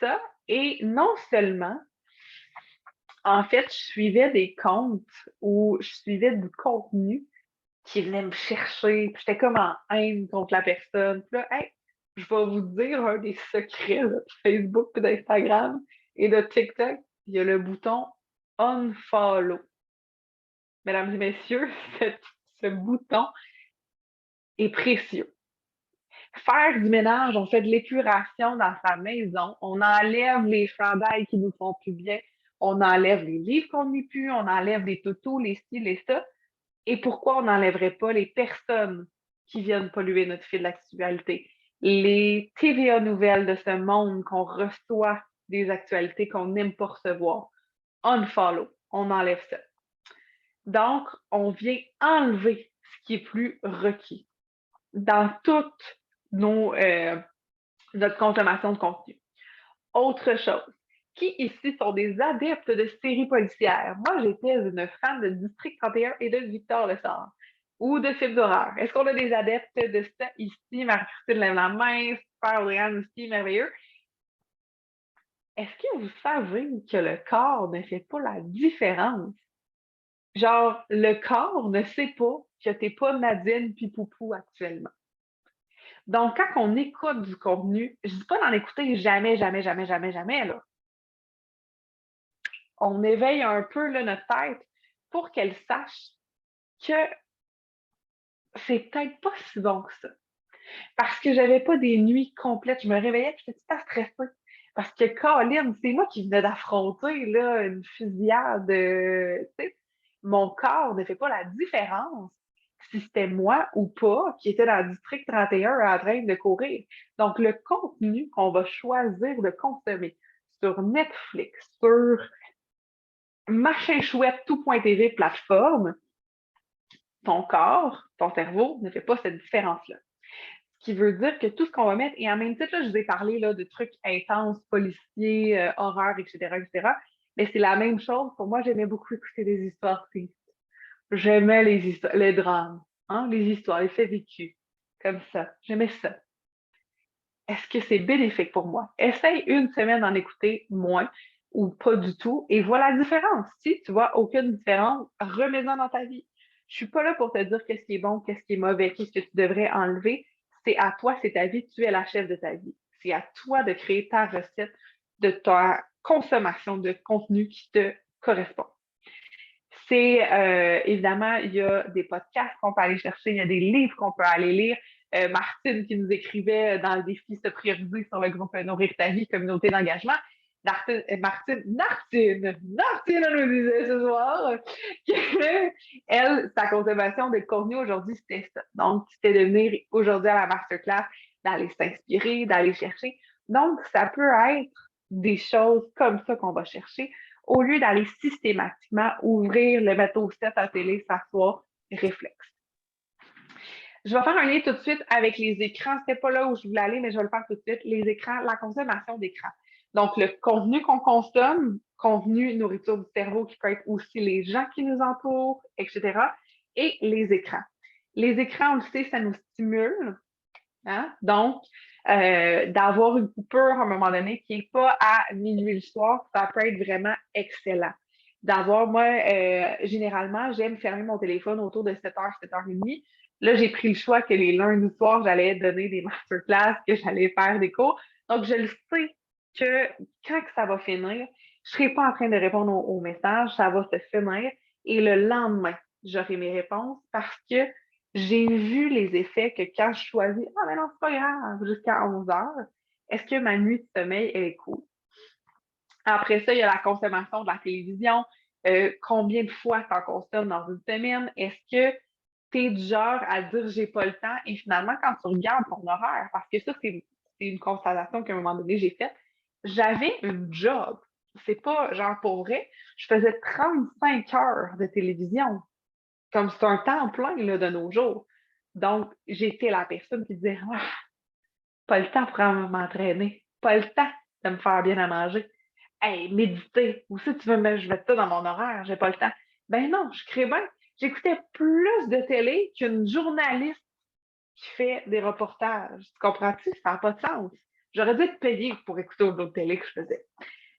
Ça, et non seulement, en fait, je suivais des comptes ou je suivais du contenu qui venait me chercher, puis j'étais comme en haine contre la personne. Puis là, hey, je vais vous dire un des secrets là, de Facebook, puis d'Instagram et de TikTok. Il y a le bouton unfollow. Mesdames et messieurs, ce bouton est précieux. Faire du ménage, on fait de l'épuration dans sa maison, on enlève les chandails qui nous font plus bien, on enlève les livres qu'on n'est plus, on enlève les toutous, les styles et ça. Et pourquoi on n'enlèverait pas les personnes qui viennent polluer notre fil d'actualité? Les TVA nouvelles de ce monde qu'on reçoit des actualités qu'on n'aime pas recevoir. Unfollow, on enlève ça. Donc, on vient enlever ce qui est plus requis dans toute notre consommation de contenu. Autre chose, qui ici sont des adeptes de séries policières? Moi, j'étais une fan de District 31 et de Victor Lessard ou de films d'horreur. Est-ce qu'on a des adeptes de ça ici? Marie-Christine lève la main, Super Léane aussi, merveilleux. Est-ce que vous savez que le corps ne fait pas la différence? Genre, le corps ne sait pas que t'es pas Nadine puis Poupou actuellement. Donc, quand on écoute du contenu, je dis pas d'en écouter jamais, jamais, jamais, jamais, jamais, là. On éveille un peu là, notre tête pour qu'elle sache que c'est peut-être pas si bon que ça. Parce que j'avais pas des nuits complètes. Je me réveillais et j'étais tout à stressée. Parce que Colin, c'est moi qui venais d'affronter là, une fusillade. Mon corps ne fait pas la différence si c'était moi ou pas qui était dans le district 31 en train de courir. Donc, le contenu qu'on va choisir de consommer sur Netflix, sur machin chouette, tout.tv, plateforme, ton corps, ton cerveau ne fait pas cette différence-là. Ce qui veut dire que tout ce qu'on va mettre, et en même temps, là, je vous ai parlé là, de trucs intenses, policiers, horreurs, etc., etc., mais c'est la même chose. Pour moi, j'aimais beaucoup écouter des histoires tristes. J'aimais les histoires, les drames, hein, les histoires, les faits vécus, comme ça. J'aimais ça. Est-ce que c'est bénéfique pour moi? Essaye une semaine d'en écouter moins ou pas du tout et vois la différence. Si tu vois aucune différence, remets-en dans ta vie. Je suis pas là pour te dire qu'est-ce qui est bon, qu'est-ce qui est mauvais, qu'est-ce que tu devrais enlever. C'est à toi, c'est ta vie, tu es la chef de ta vie. C'est à toi de créer ta recette de ta consommation de contenu qui te correspond. C'est évidemment, il y a des podcasts qu'on peut aller chercher, il y a des livres qu'on peut aller lire. Martine qui nous écrivait dans le défi Se prioriser sur le groupe Nourrir ta vie, communauté d'engagement. Martine nous disait ce soir que elle, sa consommation de contenu aujourd'hui, c'était ça. Donc, c'était de venir aujourd'hui à la masterclass, d'aller s'inspirer, d'aller chercher. Donc, ça peut être des choses comme ça qu'on va chercher au lieu d'aller systématiquement ouvrir, le mettre au 7 à la télé, s'asseoir, réflexe. Je vais faire un lien tout de suite avec les écrans. C'était pas là où je voulais aller, mais je vais le faire tout de suite. Les écrans, la consommation d'écran. Donc, le contenu qu'on consomme, contenu, nourriture du cerveau, qui peut être aussi les gens qui nous entourent, etc. Et les écrans. Les écrans, on le sait, ça nous stimule. Hein? Donc, d'avoir une coupure à un moment donné qui n'est pas à minuit le soir, ça peut être vraiment excellent. D'avoir, moi, généralement, j'aime fermer mon téléphone autour de 7h, 7h30. Là, j'ai pris le choix que les lundis soirs, j'allais donner des masterclass, que j'allais faire des cours. Donc, je le sais que quand que ça va finir, je ne serai pas en train de répondre aux messages, ça va se finir. Et le lendemain, j'aurai mes réponses parce que j'ai vu les effets que quand je choisis, ah, mais non, c'est pas grave, jusqu'à 11 heures, est-ce que ma nuit de sommeil, elle est cool? Après ça, il y a la consommation de la télévision. Combien de fois tu en consommes dans une semaine? Est-ce que tu es du genre à dire j'ai pas le temps? Et finalement, quand tu regardes ton horaire, parce que ça, c'est une constatation qu'à un moment donné, j'ai faite, j'avais une job. C'est pas genre pour vrai. Je faisais 35 heures de télévision comme c'est un temps plein là, de nos jours. Donc, j'étais la personne qui disait ah, pas le temps pour m'entraîner, pas le temps de me faire bien à manger. Hey, méditer, ou si tu veux je vais ça dans mon horaire, j'ai pas le temps. Ben non, je crée bien. J'écoutais plus de télé qu'une journaliste qui fait des reportages. Tu comprends-tu? Ça n'a pas de sens. J'aurais dû être payée pour écouter d'autres télé que je faisais.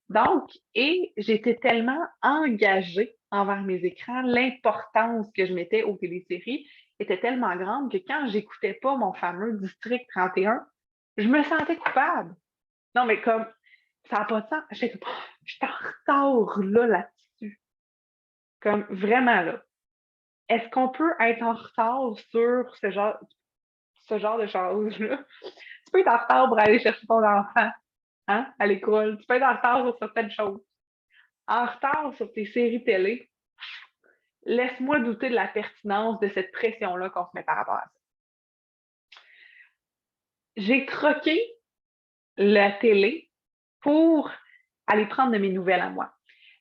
Donc, et j'étais tellement engagée envers mes écrans, l'importance que je mettais aux téléséries était tellement grande que quand j'écoutais pas mon fameux District 31, je me sentais coupable. Non, mais comme, ça n'a pas de sens. J'étais comme, je suis en retard là-dessus. Comme, vraiment là. Est-ce qu'on peut être en retard sur ce genre de choses-là? Tu peux être en retard pour aller chercher ton enfant, hein, à l'école. Tu peux être en retard sur certaines choses. En retard sur tes séries télé, laisse-moi douter de la pertinence de cette pression-là qu'on se met par rapport à ça. J'ai troqué la télé pour aller prendre de mes nouvelles à moi.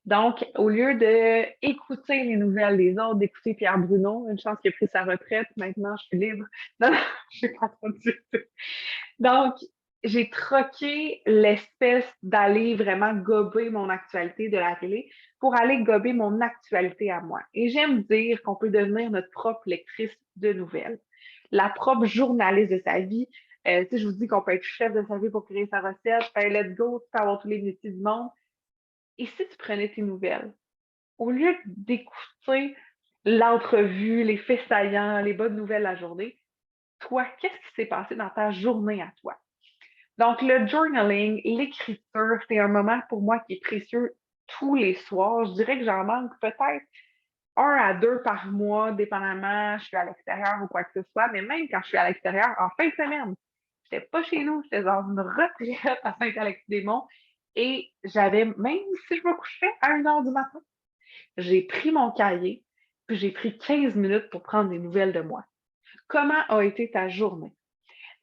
Donc, au lieu d'écouter les nouvelles des autres, d'écouter Pierre Bruno, une chance qu'il a pris sa retraite, maintenant je suis libre. Non, non, je suis pas trop du tout. Donc, j'ai troqué l'espèce d'aller vraiment gober mon actualité de la télé pour aller gober mon actualité à moi. Et j'aime dire qu'on peut devenir notre propre lectrice de nouvelles, la propre journaliste de sa vie. Tu sais, je vous dis qu'on peut être chef de sa vie pour créer sa recette, faire let's go, tu peux avoir tous les métiers du monde. Et si tu prenais tes nouvelles, au lieu d'écouter l'entrevue, les faits saillants, les bonnes nouvelles de la journée, toi, qu'est-ce qui s'est passé dans ta journée à toi? Donc, le journaling, l'écriture, c'est un moment pour moi qui est précieux tous les soirs. Je dirais que j'en manque peut-être 1 à 2 par mois, dépendamment, je suis à l'extérieur ou quoi que ce soit, mais même quand je suis à l'extérieur, en fin de semaine, je n'étais pas chez nous, j'étais dans une retraite à Saint-Alexis-des-Monts et j'avais, même si je me couchais à 1 heure du matin, j'ai pris mon cahier, puis j'ai pris 15 minutes pour prendre des nouvelles de moi. Comment a été ta journée?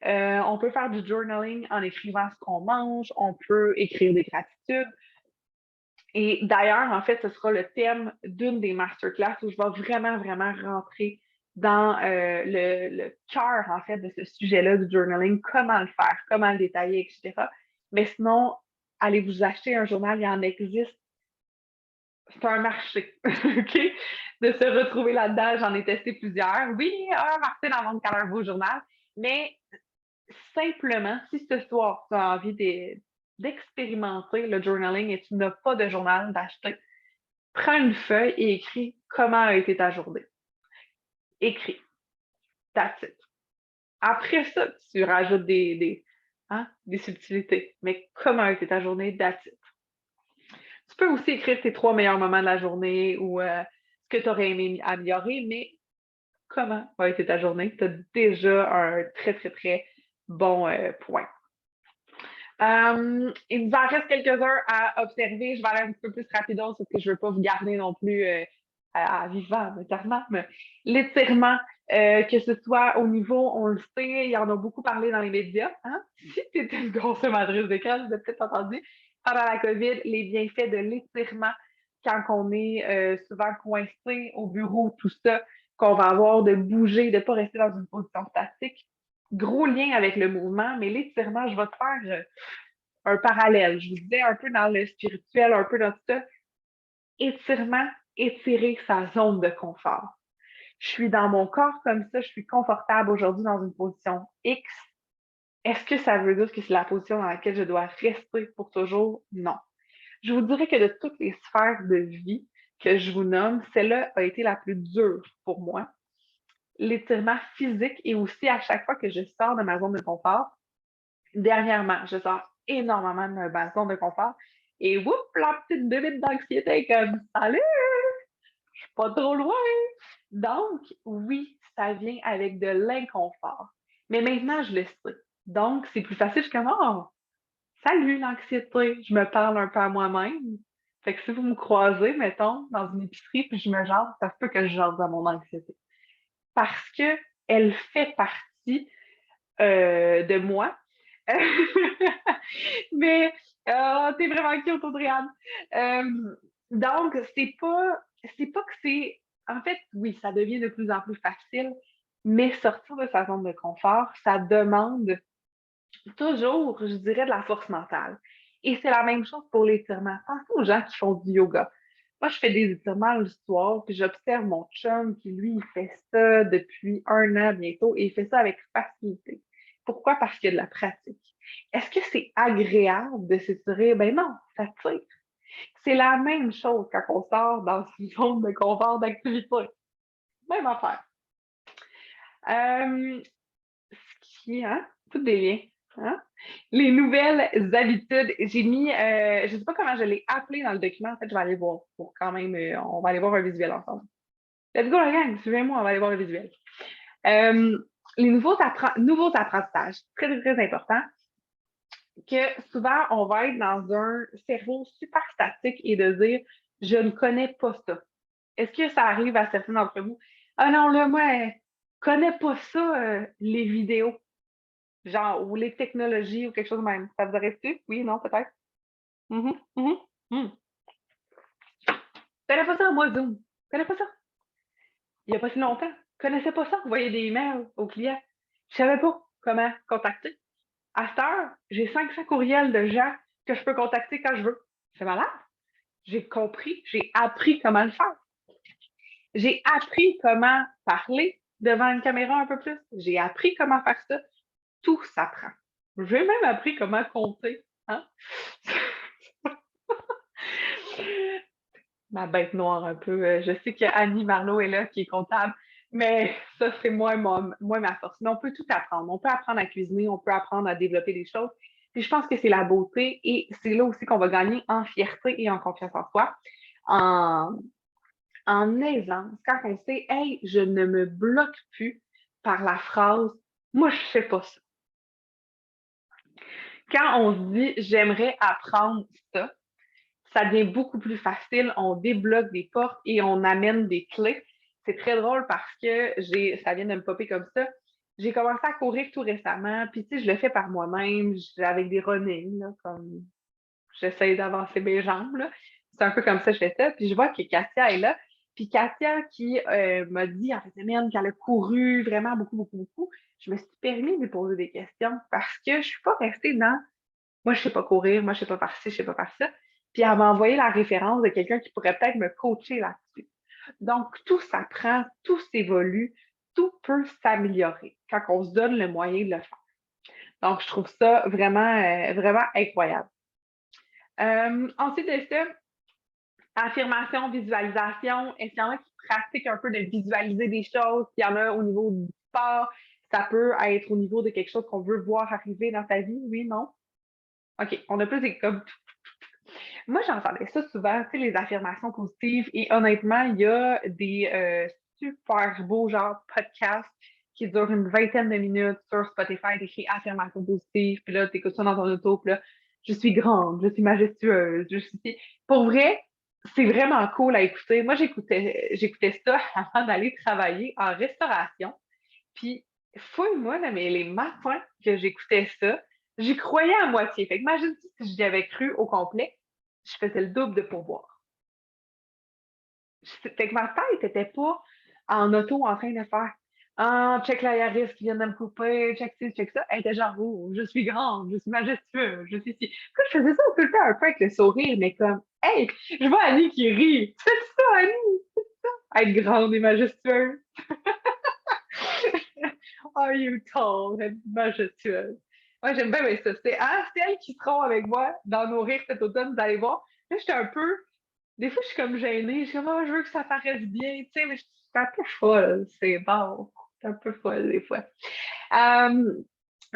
On peut faire du journaling en écrivant ce qu'on mange, on peut écrire des gratitudes. Et d'ailleurs, en fait, ce sera le thème d'une des masterclass où je vais vraiment, vraiment rentrer dans le cœur, en fait, de ce sujet-là du journaling, comment le faire, comment le détailler, etc. Mais sinon, allez vous acheter un journal, il en existe. C'est un marché, OK? De se retrouver là-dedans, j'en ai testé plusieurs. Oui, Martine en vente un beau journal, mais simplement, si ce soir, tu as envie d'expérimenter le journaling et tu n'as pas de journal d'acheter, prends une feuille et écris comment a été ta journée. Écris. That's it. Après ça, tu rajoutes des subtilités. Mais comment a été ta journée? That's it. Tu peux aussi écrire tes 3 meilleurs moments de la journée ou ce que tu aurais aimé améliorer, mais comment a été ta journée? Tu as déjà un très, très, très bon point. Il nous en reste quelques-uns à observer. Je vais aller un petit peu plus rapidement parce que je ne veux pas vous garder non plus à vivant, notamment. Mais l'étirement, que ce soit au niveau, on le sait, il y en a beaucoup parlé dans les médias. Hein? Si tu étais une consommatrice d'écran, vous avez peut-être entendu, pendant la COVID, les bienfaits de l'étirement quand on est souvent coincé au bureau, tout ça, qu'on va avoir de bouger, de ne pas rester dans une position statique. Gros lien avec le mouvement, mais l'étirement, je vais te faire un parallèle. Je vous disais un peu dans le spirituel, un peu dans tout ça. Étirement, étirer sa zone de confort. Je suis dans mon corps comme ça, je suis confortable aujourd'hui dans une position X. Est-ce que ça veut dire que c'est la position dans laquelle je dois rester pour toujours? Non. Je vous dirais que de toutes les sphères de vie que je vous nomme, celle-là a été la plus dure pour moi. L'étirement physique et aussi à chaque fois que je sors de ma zone de confort. Dernièrement, je sors énormément de ma zone de confort et whoop, la petite bébête d'anxiété comme salut, je suis pas trop loin. Donc, oui, ça vient avec de l'inconfort. Mais maintenant, je le sais. Donc, c'est plus facile. Je suis comme, oh, salut l'anxiété. Je me parle un peu à moi-même. Fait que si vous me croisez, mettons, dans une épicerie, puis je me jase, ça se peut que je jase dans mon anxiété. Parce que elle fait partie de moi. Mais t'es vraiment cute, Audriane. Donc, c'est pas que c'est. En fait, oui, ça devient de plus en plus facile, mais sortir de sa zone de confort, ça demande toujours, je dirais, de la force mentale. Et c'est la même chose pour l'étirement. Pensez aux gens qui font du yoga. Moi, je fais des étirements le soir, puis j'observe mon chum qui, lui, il fait ça depuis 1 an bientôt, et il fait ça avec facilité. Pourquoi? Parce qu'il y a de la pratique. Est-ce que c'est agréable de s'étirer? Ben non, ça tire. C'est la même chose quand on sort dans une zone de confort d'activité. Même affaire. Euh, ce qui est, hein? Toutes des liens. Hein? Les nouvelles habitudes. J'ai mis, je ne sais pas comment je l'ai appelé dans le document. En fait, je vais aller voir pour quand même, on va aller voir un visuel ensemble. Let's go, la gang, suivez-moi, on va aller voir le visuel. Euh, les nouveaux apprentissages, très, très, très important, que souvent, on va être dans un cerveau super statique et de dire, je ne connais pas ça. Est-ce que ça arrive à certains d'entre vous? Ah non, là, moi, je connais pas ça, les vidéos, genre, ou les technologies ou quelque chose de même. Ça vous arrive-tu? Oui, non, peut-être? Mhm, mhm, mhm. Je connais pas ça, moi, Zoom. Je connais pas ça. Il n'y a pas si longtemps. Je connaissais pas ça. Vous voyez des emails aux clients. Je savais pas comment contacter. À cette heure, j'ai 500 courriels de gens que je peux contacter quand je veux. C'est malade. J'ai compris, j'ai appris comment le faire. J'ai appris comment parler devant une caméra un peu plus. J'ai appris comment faire ça. Tout s'apprend. J'ai même appris comment compter. Hein? Ma bête noire un peu. Je sais qu'Annie Marleau est là, qui est comptable, mais ça, c'est moi ma force. Mais on peut tout apprendre. On peut apprendre à cuisiner, on peut apprendre à développer des choses. Puis je pense que c'est la beauté et c'est là aussi qu'on va gagner en fierté et en confiance en soi, en, en aisance, quand on sait, hey, je ne me bloque plus par la phrase, moi, je sais pas ça. Quand on se dit, j'aimerais apprendre ça, ça devient beaucoup plus facile. On débloque des portes et on amène des clés. C'est très drôle parce que ça vient de me popper comme ça. J'ai commencé à courir tout récemment, puis tu sais, je le fais par moi-même, avec des running, là, comme j'essaie d'avancer mes jambes, là. C'est un peu comme ça que je fais ça. Puis je vois que Katia est là. Puis Katia qui m'a dit en fait semaine qu'elle a couru vraiment beaucoup, beaucoup, beaucoup. Je me suis permis de lui poser des questions parce que je suis pas restée dans moi, je sais pas courir, moi, je sais pas faire ci, je sais pas faire ça. Puis elle m'a envoyé la référence de quelqu'un qui pourrait peut-être me coacher là-dessus. Donc, tout s'apprend, tout s'évolue, tout peut s'améliorer quand on se donne le moyen de le faire. Donc, je trouve ça vraiment incroyable. Ensuite de ça, affirmation, visualisation. Est-ce qu'il y en a qui pratiquent un peu de visualiser des choses? S'il y en a au niveau du sport, ça peut être au niveau de quelque chose qu'on veut voir arriver dans ta vie? Oui, non? OK, on a plus des comme moi, j'entendais ça souvent, tu sais, les affirmations positives. Et honnêtement, il y a des super beaux genre podcasts qui durent une vingtaine de minutes sur Spotify, d'écrit affirmations positives. Puis là, tu écoutes ça dans ton auto. Puis là, je suis grande, je suis majestueuse, je suis... Pour vrai, c'est vraiment cool à écouter. Moi, j'écoutais ça avant d'aller travailler en restauration. Puis, fouille-moi, là, mais les matins que j'écoutais ça, j'y croyais à moitié. Fait que imagine si j'y avais cru au complet, je faisais le double de pourboire. Fait que ma tête n'était pas en auto en train de faire ah, check la Yaris qui vient de me couper, check ci, check ça. Elle était genre, oh, je suis grande, je suis majestueuse, je suis ci. Puis je faisais ça tout le temps un peu avec le sourire, mais comme, hey, je vois Annie qui rit. C'est ça, Annie, être grande et majestueuse. Are you tall and majestueuse? Moi, j'aime bien ça. C'est elles qui seront avec moi dans nos rires cet automne, vous allez voir. Là, j'étais un peu des fois, je suis comme gênée. Je suis comme, oh, je veux que ça paraisse bien, tu sais, mais je suis un peu folle. C'est bon. Je suis un peu folle des fois. Euh,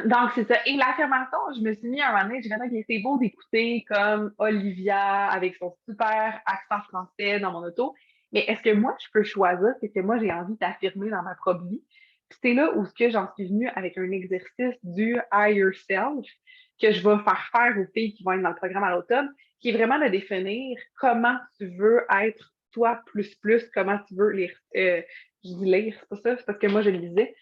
donc, c'est ça. Et l'affirmation, je me suis mis un moment donné, j'ai vraiment que c'est beau d'écouter comme Olivia avec son super accent français dans mon auto. Mais est-ce que moi, je peux choisir? C'est que moi, j'ai envie d'affirmer dans ma propre vie. Puis c'est là où ce que j'en suis venue avec un exercice du Higher Self que je vais faire aux filles qui vont être dans le programme à l'automne, qui est vraiment de définir comment tu veux être toi plus, comment tu veux lire. Je dis lire, c'est pas ça, c'est parce que moi, je le lisais.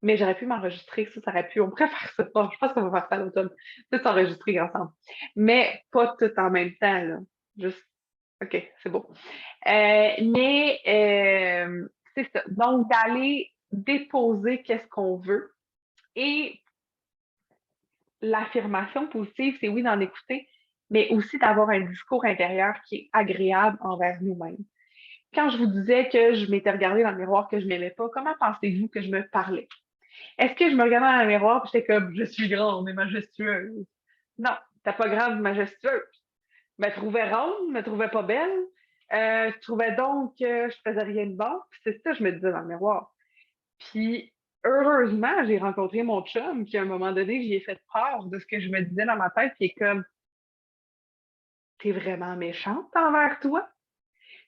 Mais j'aurais pu m'enregistrer, ça aurait pu. On pourrait faire ça. Bon, je pense qu'on va faire ça à l'automne. Tout s'enregistrer ensemble. Mais pas tout en même temps, là. Juste, OK, c'est beau. C'est ça. Donc, d'aller déposer qu'est-ce qu'on veut. Et l'affirmation positive, c'est oui, d'en écouter, mais aussi d'avoir un discours intérieur qui est agréable envers nous-mêmes. Quand je vous disais que je m'étais regardée dans le miroir que je m'aimais pas, comment pensez-vous que je me parlais? Est-ce que je me regardais dans le miroir et j'étais comme, je suis grande et majestueuse? Non, t'es pas grande et majestueuse. Me trouvais ronde, me trouvais pas belle. Je trouvais donc que je faisais rien de bon. Puis c'est ça que je me disais dans le miroir. Puis heureusement, j'ai rencontré mon chum, qui à un moment donné, j'y ai fait part de ce que je me disais dans ma tête, puis il est comme, t'es vraiment méchante envers toi?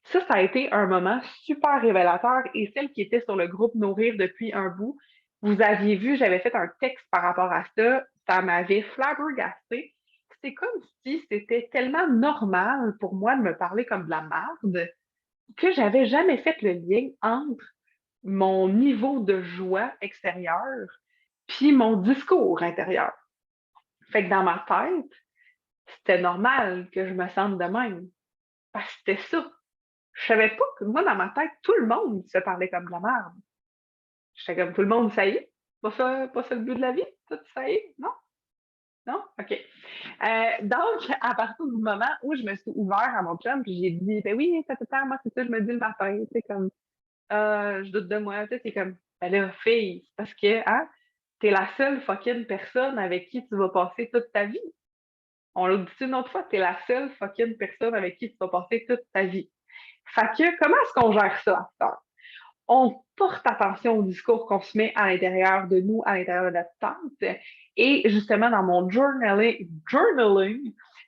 Ça a été un moment super révélateur. Et celle qui était sur le groupe Nourrir depuis un bout, vous aviez vu, j'avais fait un texte par rapport à ça. Ça m'avait flabbergasté. C'est comme si c'était tellement normal pour moi de me parler comme de la merde que j'avais jamais fait le lien entre mon niveau de joie extérieure puis mon discours intérieur. Fait que dans ma tête, c'était normal que je me sente de même. Parce que c'était ça. Je savais pas que moi, dans ma tête, tout le monde se parlait comme de la merde. J'étais comme tout le monde, ça y est. Pas ça le but de la vie. Tout ça y est. Non? Non? OK. Donc, à partir du moment où je me suis ouvert à mon chum, puis j'ai dit, ben oui, moi, c'est ça, je me dis le matin, tu sais, comme, je doute de moi, tu sais, c'est comme, ben là, fille, parce que, hein, t'es la seule fucking personne avec qui tu vas passer toute ta vie. On l'a dit une autre fois, t'es la seule fucking personne avec qui tu vas passer toute ta vie. Fait que, comment est-ce qu'on gère ça? On porte attention au discours qu'on se met à l'intérieur de nous, à l'intérieur de notre tête. Et justement, dans mon journaling,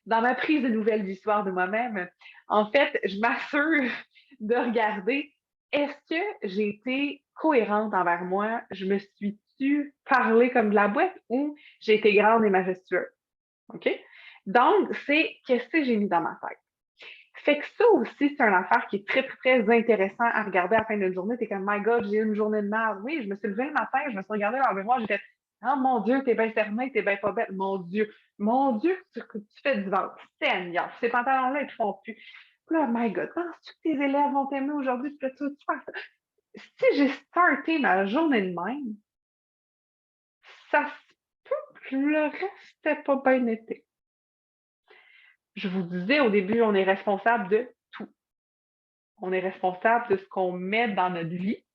dans ma prise de nouvelles d'histoire de moi-même, en fait, je m'assure de regarder est-ce que j'ai été cohérente envers moi? Je me suis-tu parlé comme de la boîte ou j'ai été grande et majestueuse? OK? Donc, c'est qu'est-ce que j'ai mis dans ma tête? Fait que ça aussi, c'est une affaire qui est très, très, très intéressant à regarder à la fin d'une journée. T'es comme, my God, j'ai eu une journée de merde. Oui, je me suis levée le matin, je me suis regardée dans le miroir, j'ai fait, oh mon Dieu, t'es bien fermée, t'es bien pas bête. Mon Dieu, tu fais du ventre. Seigneur, ces pantalons-là, ils te font plus. Puis là, my God, penses-tu que tes élèves vont t'aimer aujourd'hui? Tu fais ça? Si j'ai starté ma journée de même, ça se peut que le reste n'ait pas bien été. Je vous disais au début, on est responsable de tout. On est responsable de ce qu'on met dans notre vie,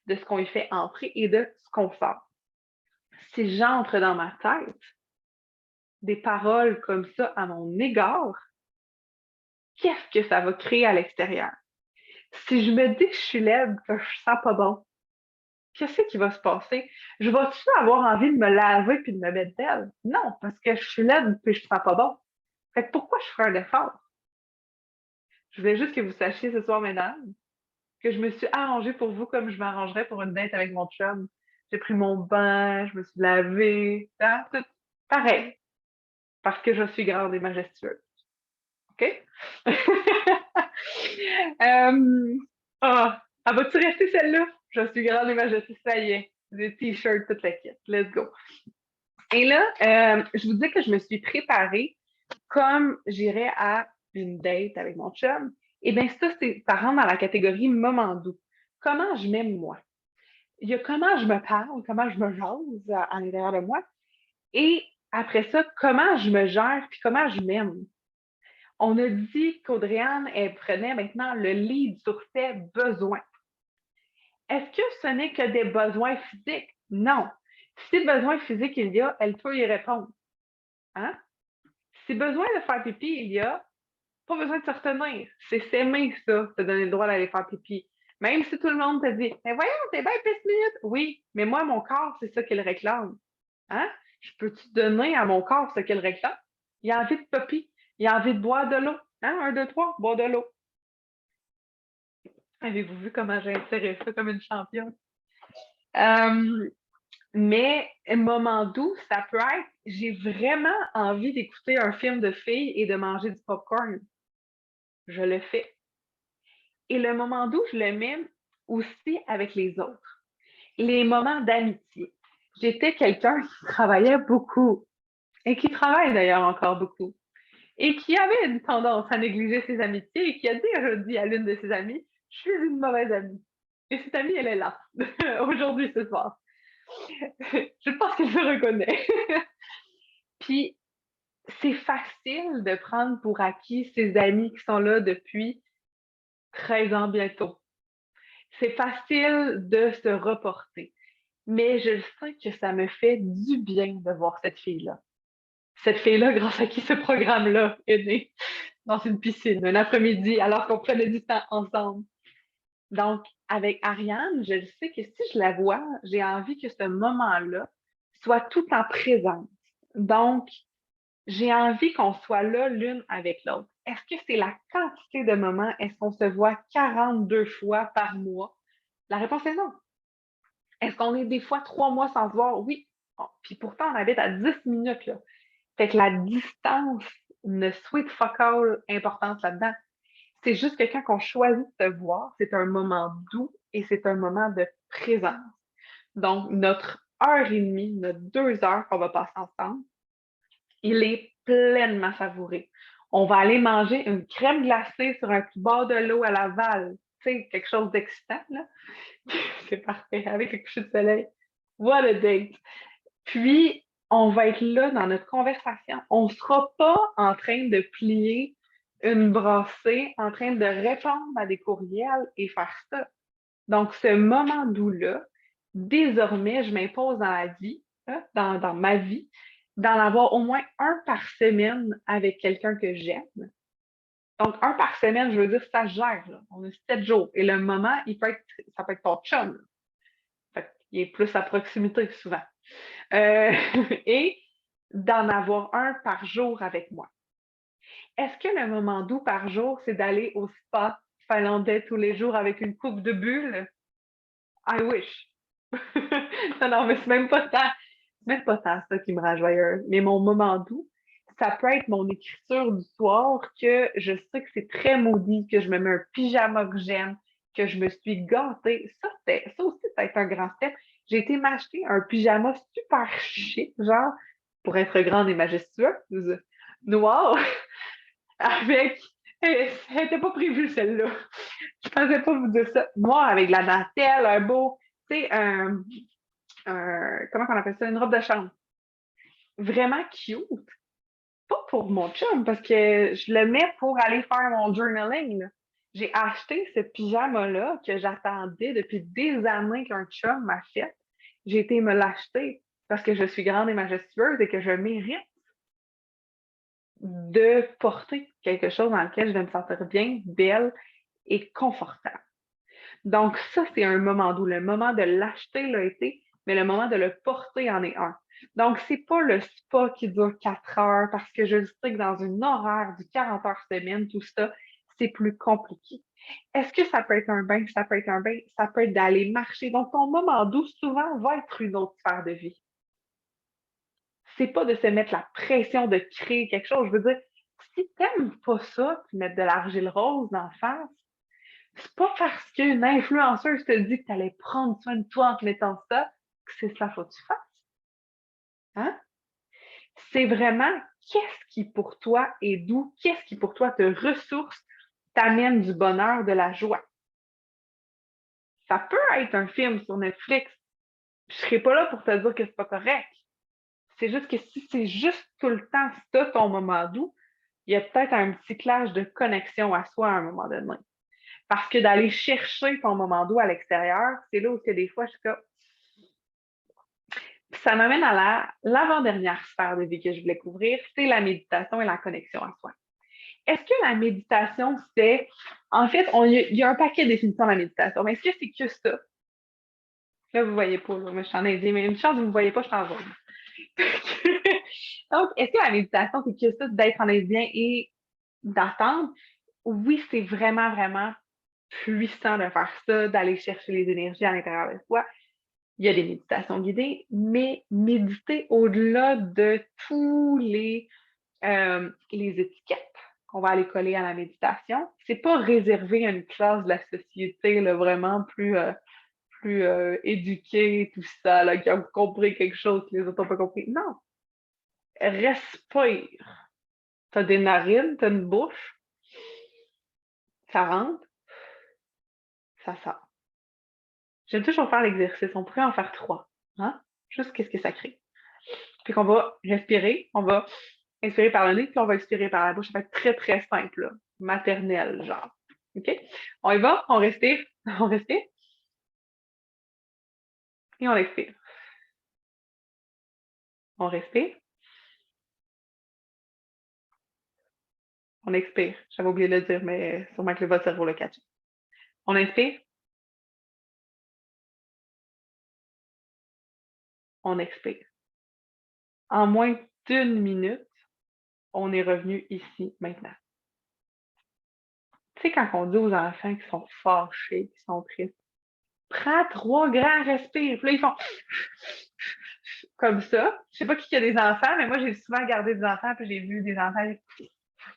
de ce qu'on y fait entrer et de ce qu'on sort. Si j'entre dans ma tête des paroles comme ça à mon égard, qu'est-ce que ça va créer à l'extérieur? Si je me dis que je suis laide, que je sens pas bon, qu'est-ce qui va se passer? Je vais-tu avoir envie de me laver puis de me mettre belle? Non, parce que je suis laide puis je sens pas bon. Fait que pourquoi je ferais un effort? Je voulais juste que vous sachiez ce soir, mesdames, que je me suis arrangée pour vous comme je m'arrangerais pour une date avec mon chum. J'ai pris mon bain, je me suis lavée, hein, tout pareil, parce que je suis grande et majestueuse. OK? Va-tu rester celle-là? Je suis grande et majestueuse, ça y est. Des t-shirts, toute la kit. Let's go. Et là, je vous dis que je me suis préparée comme j'irais à une date avec mon chum. Et bien, ça rentre dans la catégorie moment doux. Comment je m'aime moi? Il y a comment je me parle, comment je me jase à l'intérieur de moi. Et après ça, comment je me gère puis comment je m'aime. On a dit qu'Audrey-Anne, elle prenait maintenant le lead sur ses besoins. Est-ce que ce n'est que des besoins physiques? Non. Si besoin physique il y a, elle peut y répondre. Hein? Si besoin de faire pipi il y a, pas besoin de se retenir. C'est s'aimer, ça, te donner le droit d'aller faire pipi. Même si tout le monde te dit, mais voyons, t'es bien pisse-minute. Oui, mais moi, mon corps, c'est ça qu'il réclame. Hein? Je peux-tu donner à mon corps ce qu'il réclame? Il a envie de pipi. Il a envie de boire de l'eau. Hein? 1, 2, 3, boire de l'eau. Avez-vous vu comment j'ai inséré ça comme une championne? Mais un moment doux, ça peut être, j'ai vraiment envie d'écouter un film de filles et de manger du popcorn. Je le fais. Et le moment doux, je le mets aussi avec les autres. Les moments d'amitié. J'étais quelqu'un qui travaillait beaucoup et qui travaille d'ailleurs encore beaucoup et qui avait une tendance à négliger ses amitiés et qui a déjà dit à l'une de ses amies, je suis une mauvaise amie. Et cette amie, elle est là, aujourd'hui, ce soir. Je pense qu'elle se reconnaît. Puis, c'est facile de prendre pour acquis ses amis qui sont là depuis 13 ans bientôt. C'est facile de se reporter. Mais je sens que ça me fait du bien de voir cette fille-là. Cette fille-là, grâce à qui ce programme-là est né dans une piscine, un après-midi, alors qu'on prenait du temps ensemble. Donc, avec Ariane, je sais que si je la vois, j'ai envie que ce moment-là soit tout en présence. Donc, j'ai envie qu'on soit là l'une avec l'autre. Est-ce que c'est la quantité de moments? Est-ce qu'on se voit 42 fois par mois? La réponse est non. Est-ce qu'on est des fois 3 mois sans se voir? Oui. Bon, puis pourtant, on habite à 10 minutes, là. Fait que la distance ne sweet fuck all importance là-dedans. C'est juste que quand on choisit de se voir, c'est un moment doux et c'est un moment de présence. Donc, notre heure et demie, notre 2 heures qu'on va passer ensemble, il est pleinement savouré. On va aller manger une crème glacée sur un petit bord de l'eau à Laval. Tu sais, quelque chose d'excitant, là. C'est parfait, avec le coucher de soleil. What a date! Puis, on va être là dans notre conversation. On ne sera pas en train de plier une brassée, en train de répondre à des courriels et faire ça. Donc, ce moment doux-là, désormais, je m'impose dans la vie, hein, dans ma vie, d'en avoir au moins un par semaine avec quelqu'un que j'aime. Donc, un par semaine, je veux dire, ça gère. Là. On a 7 jours. Et le moment, ça peut être ton chum. Il est plus à proximité souvent. Euh, et d'en avoir un par jour avec moi. Est-ce que le moment doux par jour, c'est d'aller au spa finlandais tous les jours avec une coupe de bulles? I wish. Non, mais c'est même pas tant ça qui me rend joyeuse. Mais mon moment doux, ça peut être mon écriture du soir que je sais que c'est très maudit, que je me mets un pyjama que j'aime, que je me suis gâtée. Ça aussi, ça a été un grand step. J'ai été m'acheter un pyjama super chic, genre, pour être grande et majestueuse, noir, avec. Elle n'était pas prévue, celle-là. Je pensais pas vous dire ça. Noir avec de la dentelle, un beau, tu sais, comment on appelle ça, une robe de chambre. Vraiment cute. Pas pour mon chum, parce que je le mets pour aller faire mon journaling, là. J'ai acheté ce pyjama-là que j'attendais depuis des années qu'un chum m'achète. J'ai été me l'acheter parce que je suis grande et majestueuse et que je mérite de porter quelque chose dans lequel je vais me sentir bien, belle et confortable. Donc, ça, c'est un moment d'où le moment de l'acheter l'a été, mais le moment de le porter en est un. Donc, c'est pas le spa qui dure 4 heures parce que je sais que dans une horaire du 40 heures semaine, tout ça, c'est plus compliqué. Est-ce que ça peut être un bain? Ça peut être un bain, ça peut être d'aller marcher. Donc, ton moment doux, souvent, va être une autre sphère de vie. C'est pas de se mettre la pression de créer quelque chose. Je veux dire, si t'aimes pas ça, tu mettre de l'argile rose dans la face, c'est pas parce qu'une influenceuse te dit que tu allais prendre soin de toi en te mettant ça que c'est ça qu'il faut que tu fasses. Hein? C'est vraiment qu'est-ce qui pour toi est doux, qu'est-ce qui pour toi te ressource, t'amène du bonheur, de la joie. Ça peut être un film sur Netflix. Je serai pas là pour te dire que c'est pas correct. C'est juste que si c'est juste tout le temps ça ton moment doux, il y a peut-être un petit clash de connexion à soi à un moment donné. Parce que d'aller chercher ton moment doux à l'extérieur, c'est là où que des fois je suis comme ça m'amène à l'avant-dernière sphère de vie que je voulais couvrir, c'est la méditation et la connexion à soi. Est-ce que la méditation, c'est... En fait, il y a un paquet de définitions de la méditation, mais est-ce que c'est que ça? Là, vous ne voyez pas, là, moi, je suis en Indien, mais une chance, vous ne me voyez pas, je t'envoie. Donc, est-ce que la méditation, c'est que ça, d'être en indien et d'attendre? Oui, c'est vraiment, vraiment puissant de faire ça, d'aller chercher les énergies à l'intérieur de soi. Il y a des méditations guidées, mais méditer au-delà de tous les étiquettes qu'on va aller coller à la méditation, c'est pas réservé à une classe de la société là, vraiment plus éduquée, tout ça, là, qui ont compris quelque chose que les autres n'ont pas compris. Non, respire. T'as des narines, t'as une bouche, ça rentre, ça sort. J'aime toujours faire l'exercice. On pourrait en faire 3. Hein? Juste qu'est-ce que ça crée. Puis qu'on va respirer, on va Inspirer par le nez, puis on va expirer par la bouche. Ça va être très, très simple, là. Maternel, genre. OK? On y va, on respire, on respire, et on expire. On respire, on expire. J'avais oublié de le dire, mais sûrement que votre cerveau le catch. On inspire, on expire. En moins d'une minute, on est revenu ici, maintenant. Tu sais, quand on dit aux enfants qui sont fâchés, qui sont tristes, prends 3 grands respires. Puis là, ils font comme ça. Je sais pas qui a des enfants, mais moi, j'ai souvent gardé des enfants, puis j'ai vu des enfants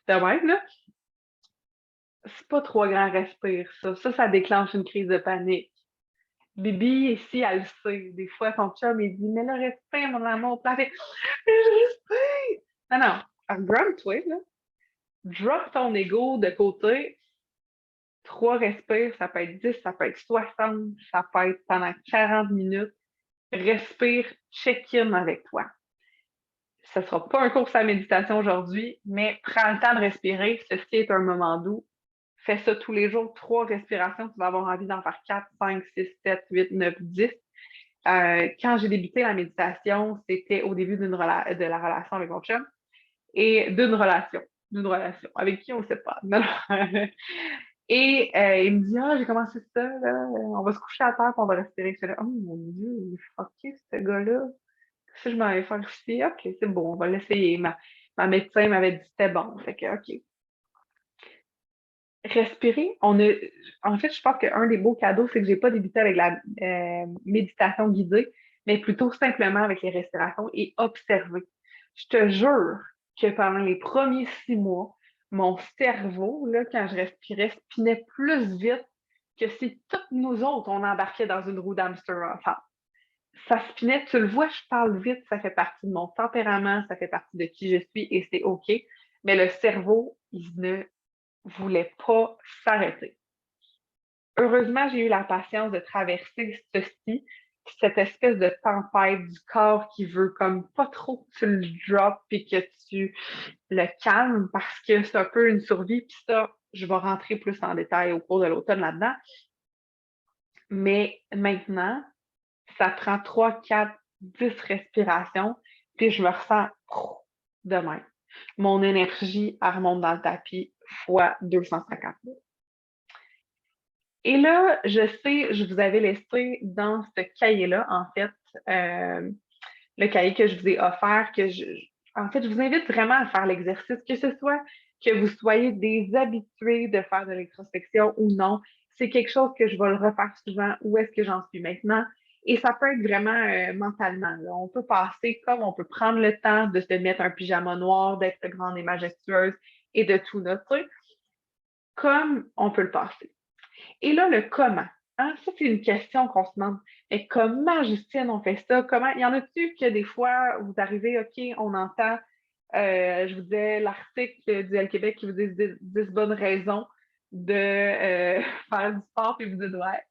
de même, là. C'est pas 3 grands respires, ça. Ça déclenche une crise de panique. Bibi, ici, elle le sait. Des fois, son chum, il dit, mais là, respire, mon amour. Puis elle fait, je respire. Non, non. Ground-toi, là. Drop ton ego de côté. 3 respires, ça peut être 10, ça peut être 60, ça peut être pendant 40 minutes. Respire, check-in avec toi. Ce ne sera pas un cours à méditation aujourd'hui, mais prends le temps de respirer. Ceci est un moment doux. Fais ça tous les jours, 3 respirations. Tu vas avoir envie d'en faire 4, 5, 6, 7, 8, 9, 10. Quand j'ai débuté la méditation, c'était au début de la relation avec mon chum et d'une relation. Avec qui on ne sait pas. Et il me dit, ah, j'ai commencé ça, là. On va se coucher à terre, puis on va respirer. Je suis là, oh mon Dieu, il est fucké, ce gars-là. Qu'est-ce que je m'en vais faire ici? OK, c'est bon, on va l'essayer. Ma médecin m'avait dit que c'était bon. Fait que, OK. Respirer, en fait, je pense qu'un des beaux cadeaux, c'est que j'ai pas débuté avec la méditation guidée, mais plutôt simplement avec les respirations et observer. Je te jure que pendant les premiers 6 mois, mon cerveau, là, quand je respirais, spinait plus vite que si toutes nous autres, on embarquait dans une roue d'hamster ensemble. Ça spinait, tu le vois, je parle vite, ça fait partie de mon tempérament, ça fait partie de qui je suis et c'est OK. Mais le cerveau, il ne voulait pas s'arrêter. Heureusement, j'ai eu la patience de traverser ceci, cette espèce de tempête du corps qui veut comme pas trop que tu le drops et que tu le calmes parce que c'est un peu une survie. Puis ça, je vais rentrer plus en détail au cours de l'automne là-dedans. Mais maintenant, ça prend 3, 4, 10 respirations, puis je me ressens de même. Mon énergie, elle remonte dans le tapis fois 250 000. Et là, je sais, je vous avais laissé dans ce cahier-là, en fait, le cahier que je vous ai offert, en fait, je vous invite vraiment à faire l'exercice, que ce soit que vous soyez des habitués de faire de l'introspection ou non. C'est quelque chose que je vais le refaire souvent. Où est-ce que j'en suis maintenant? Et ça peut être vraiment mentalement, là. On peut passer comme on peut prendre le temps de se mettre un pyjama noir, d'être grande et majestueuse et de tout noter, comme on peut le passer. Et là, le comment. Hein? Ça, c'est une question qu'on se demande. Mais comment, Justine, on fait ça? Comment? Il y en a-tu que des fois, vous arrivez, OK, on entend, je vous disais, l'article du L-Québec qui vous dit 10 bonnes raisons de faire du sport, puis vous dites, ouais,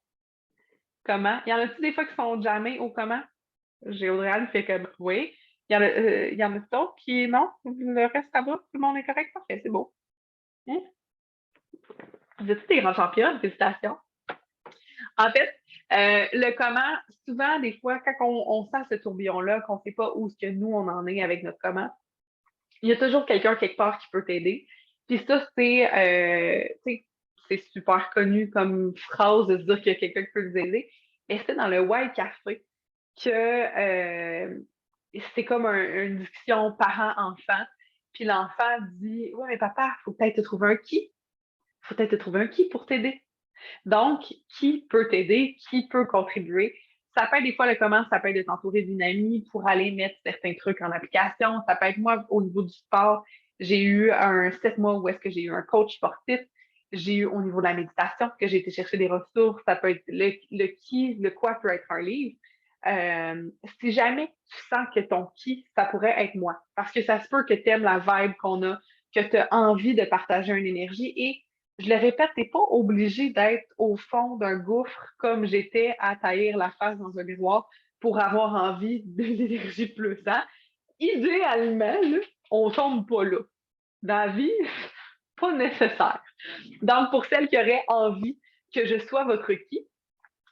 comment? Il y en a-tu des fois qui sont jamais au comment? J'ai Audrey fait comme, oui. Il y en a d'autres qui, non, le reste, ça va, tout le monde est correct, parfait, c'est beau. Hein? Vous êtes des grands champions, félicitations. En fait, le comment, souvent, des fois, quand on sent ce tourbillon-là, qu'on ne sait pas où est-ce que nous, on en est avec notre comment, il y a toujours quelqu'un quelque part qui peut t'aider. Puis ça, c'est super connu comme phrase de se dire qu'il y a quelqu'un qui peut nous aider. Mais c'est dans le Why Café que c'est comme une discussion parent-enfant. Puis l'enfant dit, ouais, mais papa, il faut peut-être te trouver un qui. Faut peut-être te trouver un qui pour t'aider. Donc, qui peut t'aider? Qui peut contribuer? Ça peut être des fois le comment, ça peut être de t'entourer d'une amie pour aller mettre certains trucs en application. Ça peut être moi, au niveau du sport, j'ai eu un 7 mois où est-ce que j'ai eu un coach sportif. J'ai eu au niveau de la méditation que j'ai été chercher des ressources. Ça peut être le qui, le quoi peut être un livre. Si jamais tu sens que ton qui, ça pourrait être moi. Parce que ça se peut que tu aimes la vibe qu'on a, que tu as envie de partager une énergie et je le répète, t'es pas obligé d'être au fond d'un gouffre comme j'étais à taillir la face dans un miroir pour avoir envie de l'énergie plus. Hein? Idéalement, là, on tombe pas là. Dans la vie, pas nécessaire. Donc, pour celles qui auraient envie que je sois votre qui,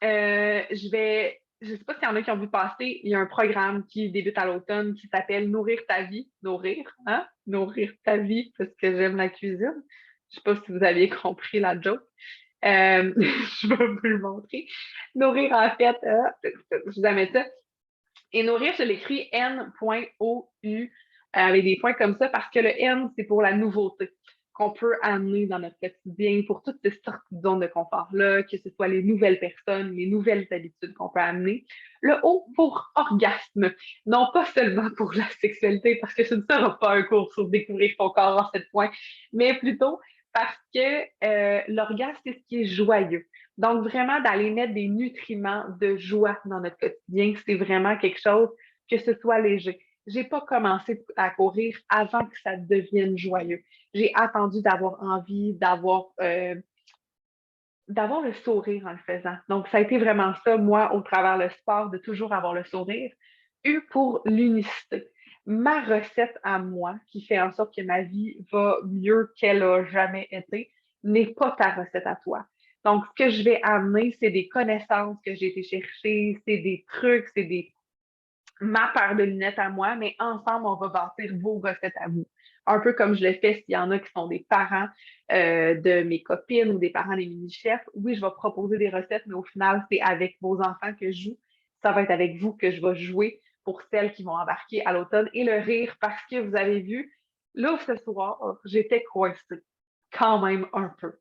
je ne sais pas s'il y en a qui ont vu passer, il y a un programme qui débute à l'automne qui s'appelle Nourrir ta vie. Nourrir, hein? Nourrir ta vie parce que j'aime la cuisine. Je ne sais pas si vous aviez compris la joke. Je vais vous le montrer. Nourrir, en fait, je vous amène ça. Et nourrir, je l'écris N.O.U avec des points comme ça parce que le N, c'est pour la nouveauté qu'on peut amener dans notre quotidien pour toutes ces sortes de zones de confort-là, que ce soit les nouvelles personnes, les nouvelles habitudes qu'on peut amener. Le O pour orgasme, non pas seulement pour la sexualité, parce que ce ne sera pas un cours sur découvrir ton corps en 7 points, mais plutôt parce que l'orgasme, c'est ce qui est joyeux. Donc, vraiment, d'aller mettre des nutriments de joie dans notre quotidien, c'est vraiment quelque chose que ce soit léger. J'ai pas commencé à courir avant que ça devienne joyeux. J'ai attendu d'avoir envie, d'avoir le sourire en le faisant. Donc, ça a été vraiment ça, moi, au travers le sport, de toujours avoir le sourire. U pour l'unicité. Ma recette à moi, qui fait en sorte que ma vie va mieux qu'elle a jamais été, n'est pas ta recette à toi. Donc, ce que je vais amener, c'est des connaissances que j'ai été chercher, c'est des trucs, ma paire de lunettes à moi, mais ensemble, on va bâtir vos recettes à vous. Un peu comme je le fais s'il y en a qui sont des parents de mes copines ou des parents des mini-chefs. Oui, je vais proposer des recettes, mais au final, c'est avec vos enfants que je joue. Ça va être avec vous que je vais jouer pour celles qui vont embarquer à l'automne. Et le rire, parce que vous avez vu, là, ce soir, j'étais coincée quand même un peu.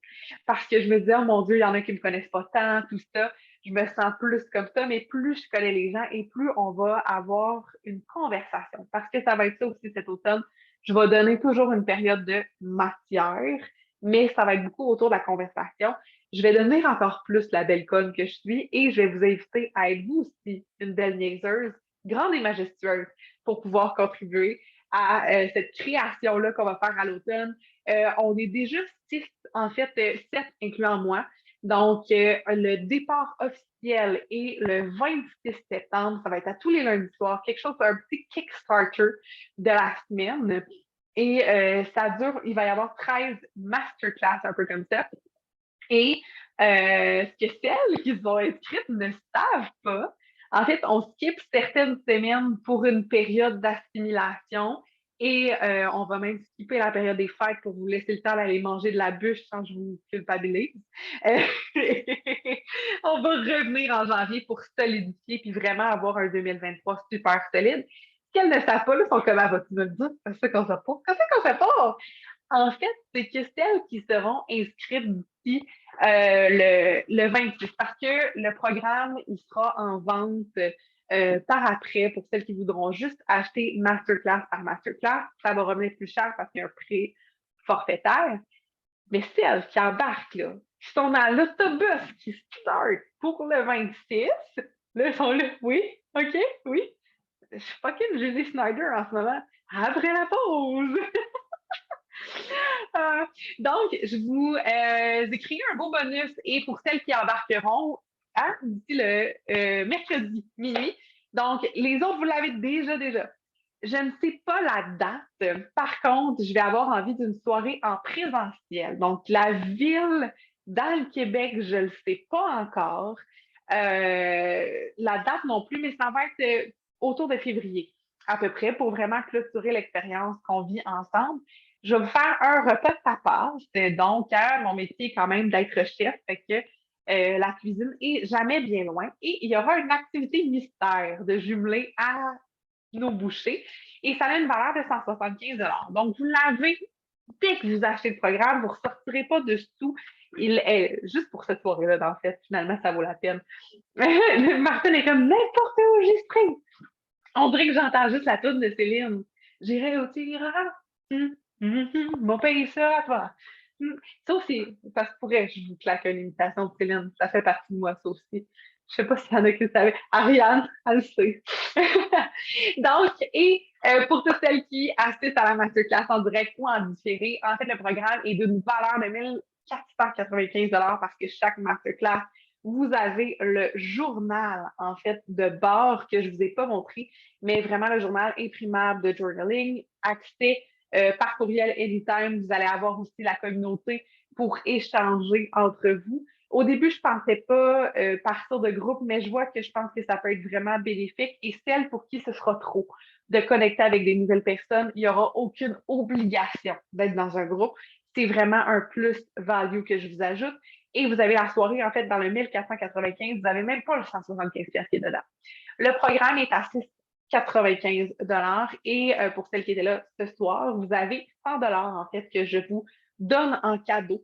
Parce que je me disais, oh mon Dieu, il y en a qui ne me connaissent pas tant, tout ça. Je me sens plus comme ça, mais plus je connais les gens et plus on va avoir une conversation. Parce que ça va être ça aussi cet automne. Je vais donner toujours une période de matière, mais ça va être beaucoup autour de la conversation. Je vais devenir encore plus la belle conne que je suis et je vais vous inviter à être vous aussi une belle niaiseuse, grande et majestueuse, pour pouvoir contribuer à cette création-là qu'on va faire à l'automne. On est déjà 6, en fait, 7 incluant moi. Donc, le départ officiel est le 26 septembre. Ça va être à tous les lundis soirs, quelque chose, un petit Kickstarter de la semaine. Et ça dure, il va y avoir 13 masterclass, un peu comme ça. Et ce que celles qui sont inscrites ne savent pas, en fait, on skip certaines semaines pour une période d'assimilation et on va même skipper la période des fêtes pour vous laisser le temps d'aller manger de la bûche sans que je vous culpabilise. Euh, on va revenir en janvier pour solidifier puis vraiment avoir un 2023 super solide. Ce qu'elles ne savent pas, là, sont comme, ah, vas-tu me le dire? C'est ça qu'on fait pas. C'est ça qu'on fait pas. En fait, c'est que celles qui seront inscrites d'ici le 26, parce que le programme, il sera en vente par après pour celles qui voudront juste acheter masterclass par masterclass. Ça va revenir plus cher parce qu'il y a un prix forfaitaire. Mais celles qui embarquent, là, qui sont dans l'autobus qui start pour le 26, là, ils sont là, oui, OK, oui. Je suis fucking Julie Snyder en ce moment. Après la pause! Donc, je vous écris un beau bonus et pour celles qui embarqueront d'ici le mercredi minuit. Donc, les autres, vous l'avez déjà. Je ne sais pas la date. Par contre, je vais avoir envie d'une soirée en présentiel. Donc, la ville dans le Québec, je ne le sais pas encore. La date non plus, mais ça va être autour de février à peu près pour vraiment clôturer l'expérience qu'on vit ensemble. Je vais vous faire un repas de tapas. Donc, mon métier est quand même d'être chef, fait que la cuisine est jamais bien loin. Et il y aura une activité mystère de jumeler à nos bouchées. Et ça a une valeur de 175 $. Donc, vous l'avez dès que vous achetez le programme, vous ne ressortirez pas de sous. Il est juste pour cette soirée-là, en fait, finalement, ça vaut la peine. Martin est comme n'importe où j'y serai. On dirait que j'entends juste la toune de Céline. J'irai au Tira. Mon pays sera à toi. Ça aussi, parce que pourrais, je vous claque une imitation de Céline. Ça fait partie de moi, ça aussi. Je sais pas s'il y en a qui le savaient. Ariane, elle le sait. Donc, et pour toutes celles qui assistent à la masterclass en direct ou en différé, en fait, le programme est d'une valeur de 1 495 $ parce que chaque masterclass vous avez le journal, en fait, de bord que je ne vous ai pas montré, mais vraiment le journal imprimable de journaling, accès par courriel anytime. Vous allez avoir aussi la communauté pour échanger entre vous. Au début, je ne pensais pas partir de groupe, mais je vois que je pense que ça peut être vraiment bénéfique. Et celles pour qui ce sera trop de connecter avec des nouvelles personnes, il n'y aura aucune obligation d'être dans un groupe. C'est vraiment un plus value que je vous ajoute. Et vous avez la soirée, en fait, dans le 1495, vous n'avez même pas le 175 pièces qui est dedans. Le programme est à 695 et pour celles qui étaient là ce soir, vous avez 100 en fait que je vous donne en cadeau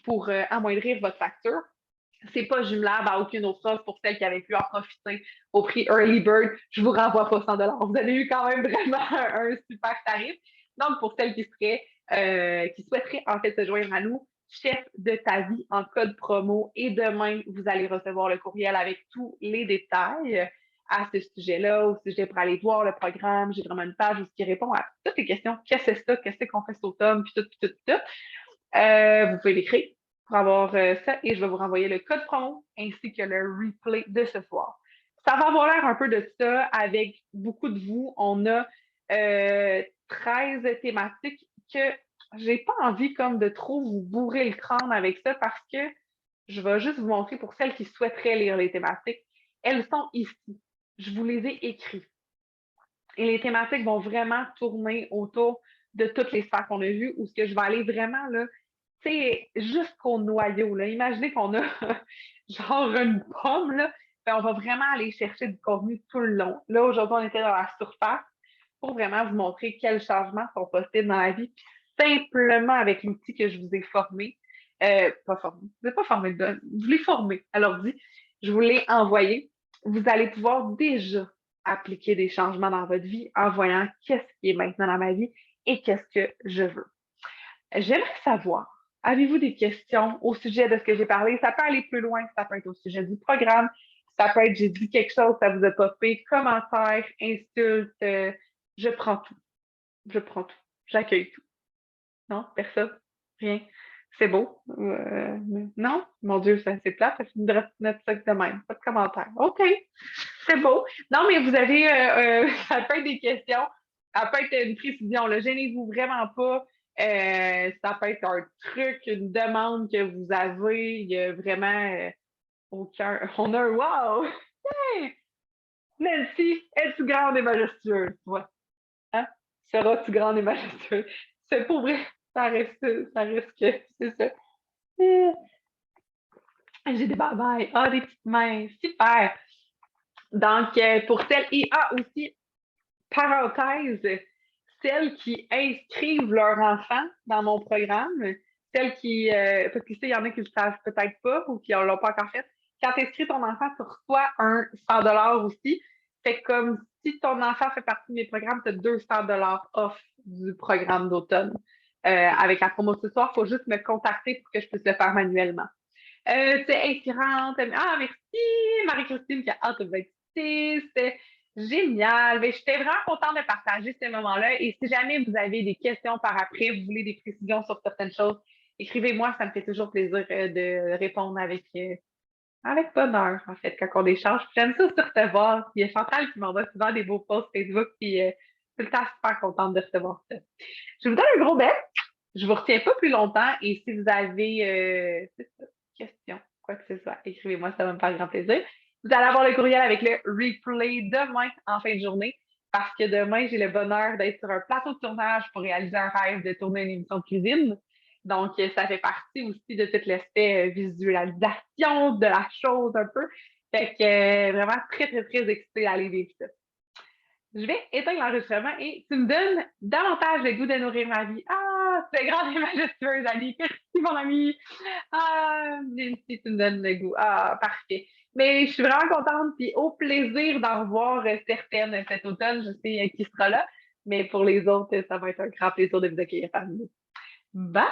pour amoindrir votre facture. C'est pas jumelable à aucune autre offre pour celles qui avaient pu en profiter au prix Early Bird. Je vous renvoie pas 100 Vous avez eu quand même vraiment un super tarif. Donc, pour celles qui souhaiteraient en fait se joindre à nous, chef de ta vie en code promo. Et demain, vous allez recevoir le courriel avec tous les détails à ce sujet-là, au sujet pour aller voir le programme. J'ai vraiment une page qui répond à toutes les questions. Qu'est-ce que c'est ça? Qu'est-ce qu'on fait cet automne? Puis tout. Vous pouvez l'écrire pour avoir ça et je vais vous renvoyer le code promo ainsi que le replay de ce soir. Ça va avoir l'air un peu de ça avec beaucoup de vous. On a 13 thématiques que j'ai pas envie comme de trop vous bourrer le crâne avec ça parce que je vais juste vous montrer pour celles qui souhaiteraient lire les thématiques. Elles sont ici. Je vous les ai écrites. Et les thématiques vont vraiment tourner autour de toutes les sphères qu'on a vues où ce que je vais aller vraiment là, c'est jusqu'au noyau. Là. Imaginez qu'on a genre une pomme, là, ben, on va vraiment aller chercher du contenu tout le long. Là, aujourd'hui, on était dans la surface pour vraiment vous montrer quels changements sont possibles dans la vie. Puis simplement avec l'outil que je vous ai formé, pas formé, vous n'êtes pas formé, je l'ai formé à l'ordi, je vous l'ai envoyé. Vous allez pouvoir déjà appliquer des changements dans votre vie en voyant qu'est-ce qui est maintenant dans ma vie et qu'est-ce que je veux. J'aimerais savoir, avez-vous des questions au sujet de ce que j'ai parlé? Ça peut aller plus loin, ça peut être au sujet du programme, ça peut être j'ai dit quelque chose, ça vous a popé, commentaires, insultes, je prends tout. Je prends tout. J'accueille tout. Non, personne, rien. C'est beau. Non, mon Dieu, c'est plate, ça finit de notre sac de même. Pas de commentaires. OK, c'est beau. Non, mais vous avez, ça peut être des questions, ça peut être une précision. Là. Gênez-vous vraiment pas. Ça peut être un truc, une demande que vous avez. Il y a vraiment aucun. On a un wow! Hey! Nancy, es-tu grande et majestueuse, toi? Hein? Seras-tu grande et majestueuse? C'est pour vrai, ça reste que c'est ça. J'ai des babayes. Ah, des petites mains. Super. Donc, pour celles, et aussi, parenthèse, celles qui inscrivent leur enfant dans mon programme, celles qui, parce que il y en a qui ne le savent peut-être pas ou qui ne l'ont pas encore fait, quand tu inscris ton enfant, tu reçois un 100 aussi. Fait comme si ton enfant fait partie de mes programmes, tu as 200 off du programme d'automne. Avec la promo ce soir, il faut juste me contacter pour que je puisse le faire manuellement. C'est inspirante. Ah, merci, Marie-Christine qui a hâte de vous ici. C'était génial. Mais j'étais vraiment contente de partager ces moments-là. Et si jamais vous avez des questions par après, vous voulez des précisions sur certaines choses, écrivez-moi. Ça me fait toujours plaisir de répondre avec bonheur, en fait, quand on échange. J'aime ça se recevoir. Il y a Chantal qui m'envoie souvent des beaux posts Facebook. Puis tout le temps super contente de recevoir ça. Je vous donne un gros bec. Je vous retiens pas plus longtemps. Et si vous avez questions, quoi que ce soit, écrivez-moi, ça va me faire grand plaisir. Vous allez avoir le courriel avec le replay demain en fin de journée parce que demain, j'ai le bonheur d'être sur un plateau de tournage pour réaliser un rêve de tourner une émission de cuisine. Donc, ça fait partie aussi de tout l'aspect visualisation de la chose un peu. Fait que vraiment très, très, très excitée d'aller vivre ça. Je vais éteindre l'enregistrement et tu me donnes davantage le goût de nourrir ma vie. Ah, c'est grande et majestueuse, Ali. Merci, mon ami. Ah, Nancy, tu me donnes le goût. Ah, parfait. Mais je suis vraiment contente, puis au plaisir d'en revoir certaines cet automne. Je sais qui sera là, mais pour les autres, ça va être un grand plaisir de vous accueillir parmi nous. Bye!